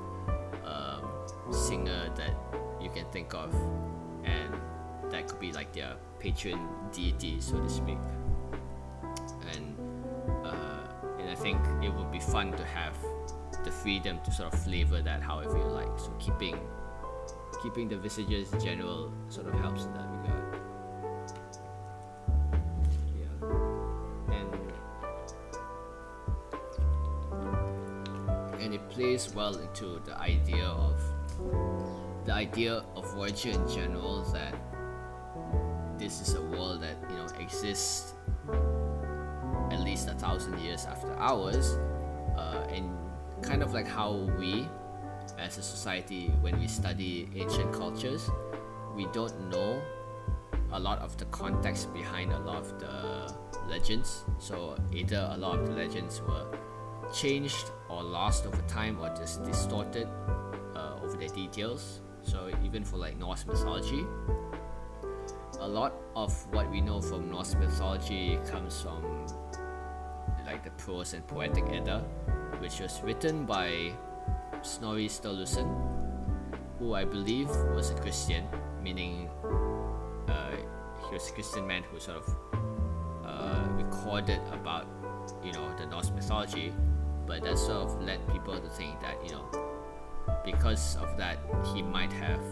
singer that you can think of, and that could be like their patron deity, so to speak. And I think it would be fun to have the freedom to sort of flavor that however you like. So keeping keeping the visages general sort of helps in that regard. And it plays well into the idea of Voyager in general, that this is a world that exists at least 1,000 years after ours, and kind of like how we as a society, when we study ancient cultures, we don't know a lot of the context behind a lot of the legends. So either a lot of the legends were changed or lost over time, or just distorted over their details. So even for like Norse mythology, a lot of what we know from Norse mythology comes from like the prose and poetic Edda, which was written by Snorri Sturluson, who I believe was a Christian, meaning he was a Christian man who sort of recorded about the Norse mythology, but that sort of led people to think that because of that he might have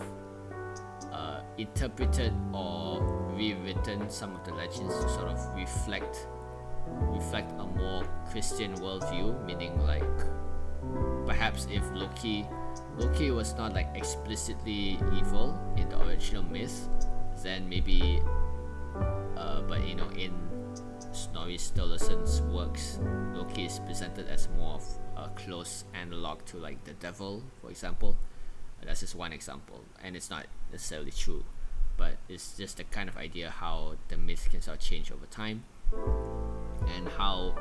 interpreted or rewritten some of the legends to sort of reflect a more Christian worldview, meaning like perhaps if Loki was not like explicitly evil in the original myth, then maybe but in Snorri Sturluson's works, Loki is presented as more of a close analog to like the devil, for example. That's just one example, and it's not necessarily true, but it's just the kind of idea how the myth can sort of change over time, and how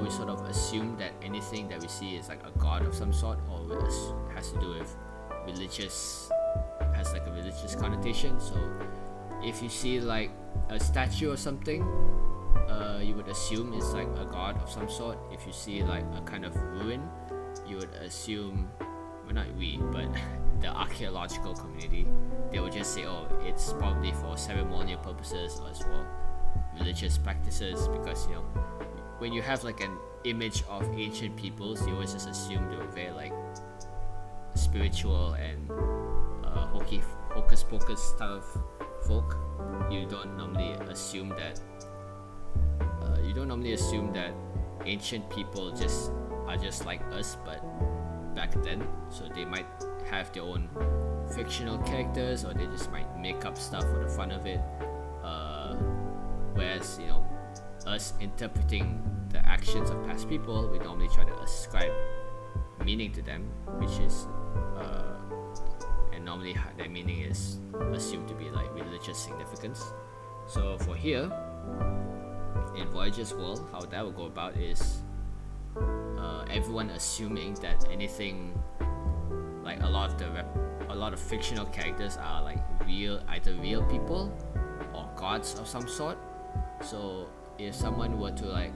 we sort of assume that anything that we see is like a god of some sort, or has to do with has like a religious connotation. So if you see like a statue or something, you would assume it's like a god of some sort. If you see like a kind of ruin, you would assume, well, not we, but the archaeological community, they would just say, oh, it's probably for ceremonial purposes or for religious practices, because when you have like an image of ancient peoples, you always just assume they were very like spiritual and hocus pocus type of folk. You don't normally assume that ancient people are just like us, but back then. So they might have their own fictional characters, or they just might make up stuff for the fun of it. Whereas us interpreting the actions of past people, we normally try to ascribe meaning to them, which is and normally their meaning is assumed to be like religious significance. So for here in Voyager's world, how that will go about is everyone assuming that anything like a lot of fictional characters are like either real people or gods of some sort. So if someone were to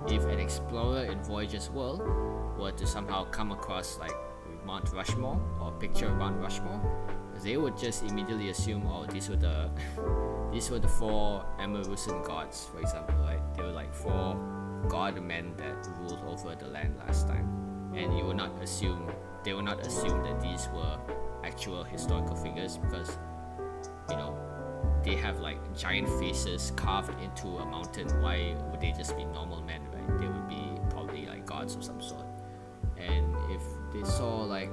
if an explorer in Voyager's world were to somehow come across like Mount Rushmore or a picture of Mount Rushmore, they would just immediately assume, oh, these were the four Emarusan gods, for example, right? They were like four god men that ruled over the land last time, and they will not assume that these were actual historical figures, because they have like giant faces carved into a mountain. Why would they just be normal men, right? They would be probably like gods of some sort. And if they saw like,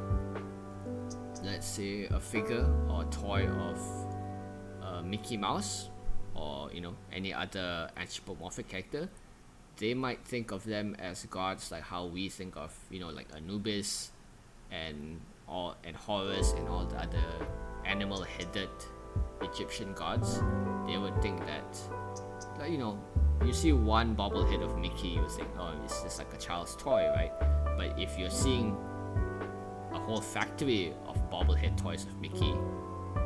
let's say, a figure or a toy of Mickey Mouse, or any other anthropomorphic character, they might think of them as gods, like how we think of like Anubis and Horus and all the other animal-headed Egyptian gods. They would think that, like, you see one bobblehead of Mickey, you think, oh, it's just like a child's toy, right? But if you're seeing a whole factory of bobblehead toys of Mickey,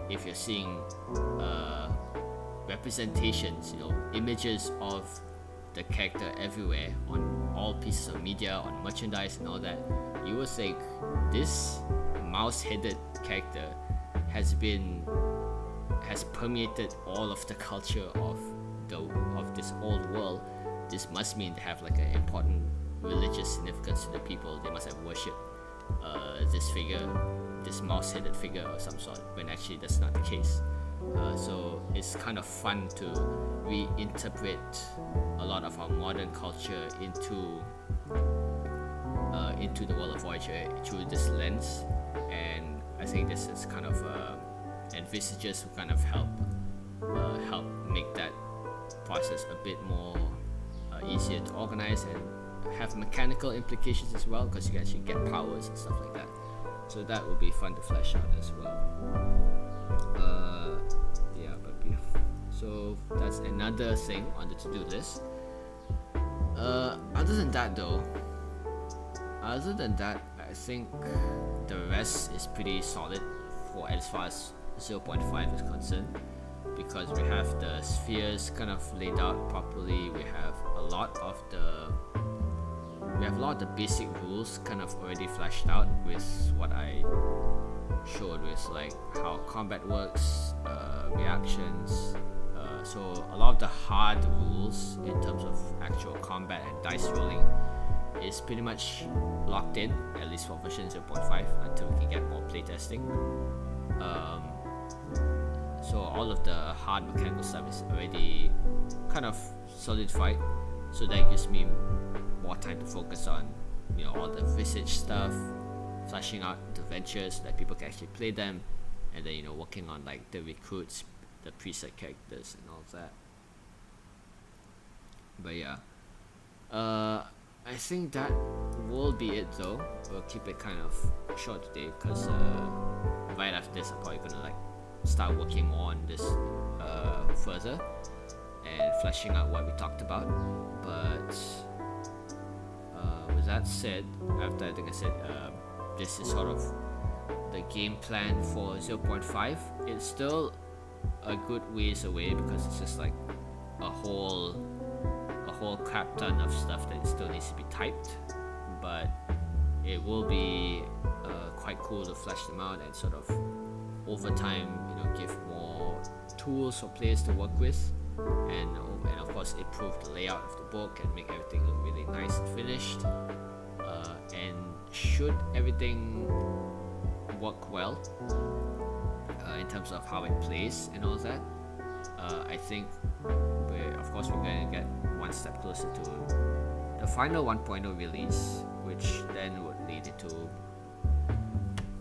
if you're seeing representations, images of the character everywhere on all pieces of media, on merchandise and all that, you will think this mouse-headed character has permeated all of the culture of this old world. This must mean they have like an important religious significance to the people. They must have worship this figure, this mouse-headed figure or some sort, when actually that's not the case. So it's kind of fun to reinterpret a lot of our modern culture into the world of Voyager through this lens, and I think this is kind of envisages will kind of help make that process a bit more easier to organize and have mechanical implications as well, because you can actually get powers and stuff like that. So that would be fun to flesh out as well. So that's another thing on the to-do list. Other than that, I think the rest is pretty solid for as far as 0.5 is concerned, because we have the spheres kind of laid out properly. We have a lot of the basic rules kind of already fleshed out with what I showed, with like how combat works, reactions. So a lot of the hard rules in terms of actual combat and dice rolling is pretty much locked in, at least for version 0.5, until we can get more playtesting. So all of the hard mechanical stuff is already kind of solidified, so that gives me more time to focus on, you know, all the visage stuff, fleshing out the ventures so that people can actually play them, and then, you know, working on like the recruits, the preset characters and all of that. But yeah, I think that will be it though. We'll keep it kind of short today, because right after this I'm probably gonna like start working more on this further and fleshing out what we talked about. But with that said, after I think I said this is sort of the game plan for 0.5, it's still a good ways away, because it's just like a whole crap ton of stuff that still needs to be typed, but it will be quite cool to flesh them out and sort of over time, you know, give more tools for players to work with, and of course improve the layout of the book and make everything look really nice and finished. And should everything work well in terms of how it plays and all that, I think we're going to get one step closer to the final 1.0 release, which then would lead into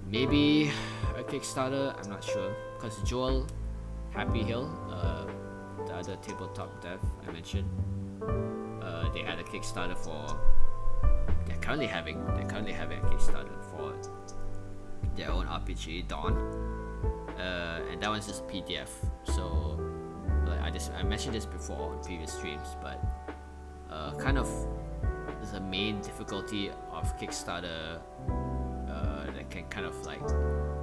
maybe a Kickstarter. I'm not sure, because Joel Happy Hill, the other tabletop dev I mentioned, they had a Kickstarter for. They're currently having a Kickstarter for their own RPG, Dawn, and that one's just PDF. So like I mentioned this before on previous streams, but kind of the main difficulty of Kickstarter that can kind of like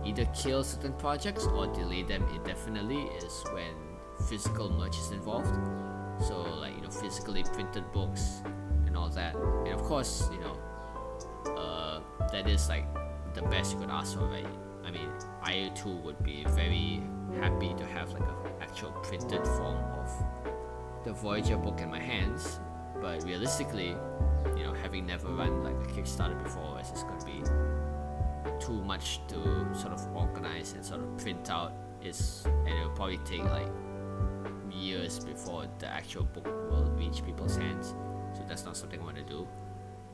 either kill certain projects or delay them indefinitely is when physical merch is involved. So like, you know, physically printed books and all that, and of course, you know, that is like the best you could ask for, right? I mean, I too would be very happy to have like an actual printed form of the Voyager book in my hands, but realistically, you know, having never run like a Kickstarter before, it's just going to be too much to sort of organize and sort of print out, and it will probably take like years before the actual book will reach people's hands. So that's not something I want to do.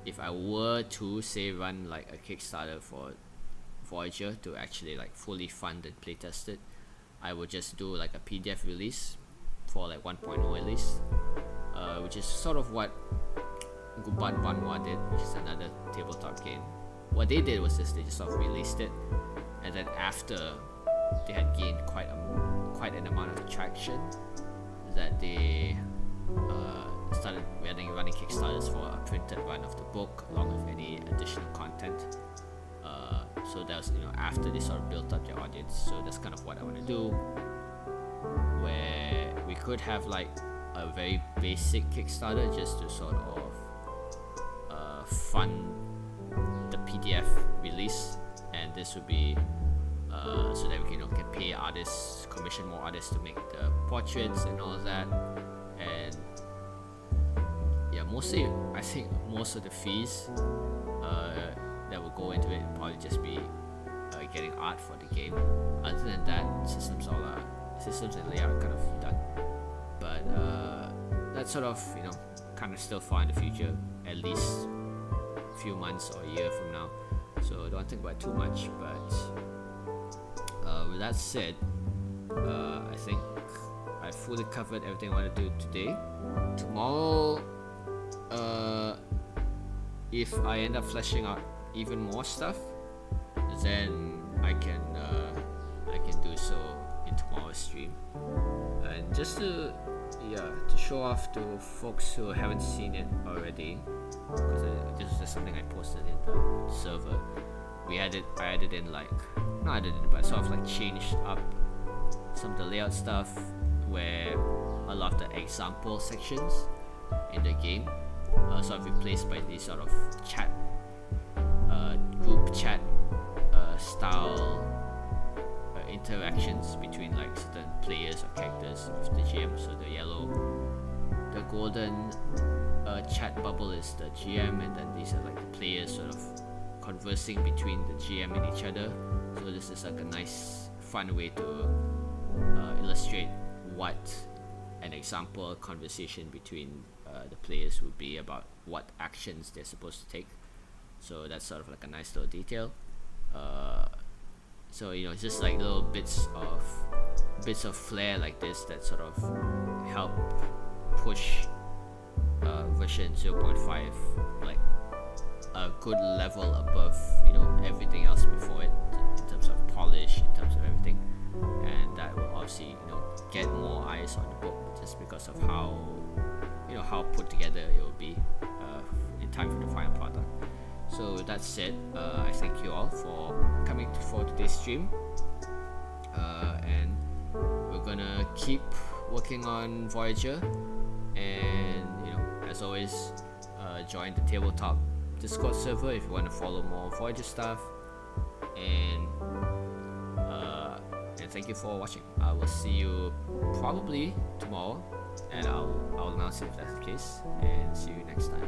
If I were to say run like a Kickstarter for Voyager to actually like fully fund and playtest it, I would just do like a PDF release for like 1.0 at least, which is sort of what Gubat Banwa did, which is another tabletop game. What they did was just they just sort of released it, and then after they had gained quite an amount of traction, that they started running Kickstarters for a printed run of the book along with any additional content. So that was, you know, after they sort of built up their audience. So that's kind of what I want to do, where we could have like a very basic Kickstarter just to sort of fund the PDF release, and this would be so that we can pay artists, commission more artists to make the portraits and all of that. And yeah, mostly I think most of the fees that will go into it, it'll probably just be getting art for the game. Other than that, systems and layout are kind of done. But that's sort of kind of still far in the future, at least a few months or a year from now. So don't think about it too much. But with that said, I think I fully covered everything I want to do today. Tomorrow, if I end up fleshing out even more stuff, then I can do so in tomorrow's stream. And just to show off to folks who haven't seen it already, because this is just something I posted in the server. I added in but sort of like changed up some of the layout stuff, where a lot of the example sections in the game are sort of replaced by these sort of chat, group chat style interactions between like certain players or characters with the GM. So the golden chat bubble is the GM, and then these are like the players sort of conversing between the GM and each other. So this is like a nice fun way to illustrate what an example conversation between the players would be about what actions they're supposed to take. So that's sort of like a nice little detail. So it's just like little bits of flair like this that sort of help push version 0.5 like a good level above everything else before it, in terms of polish, in terms of everything. And that will obviously get more eyes on the book, just because of how put together it will be in time for the final product. So with that said, I thank you all for coming for today's stream, and we're gonna keep working on Voyager, and as always, join the Tabletop Discord server if you want to follow more Voyager stuff, and thank you for watching. I will see you probably tomorrow, and I'll announce it if that's the case, and see you next time.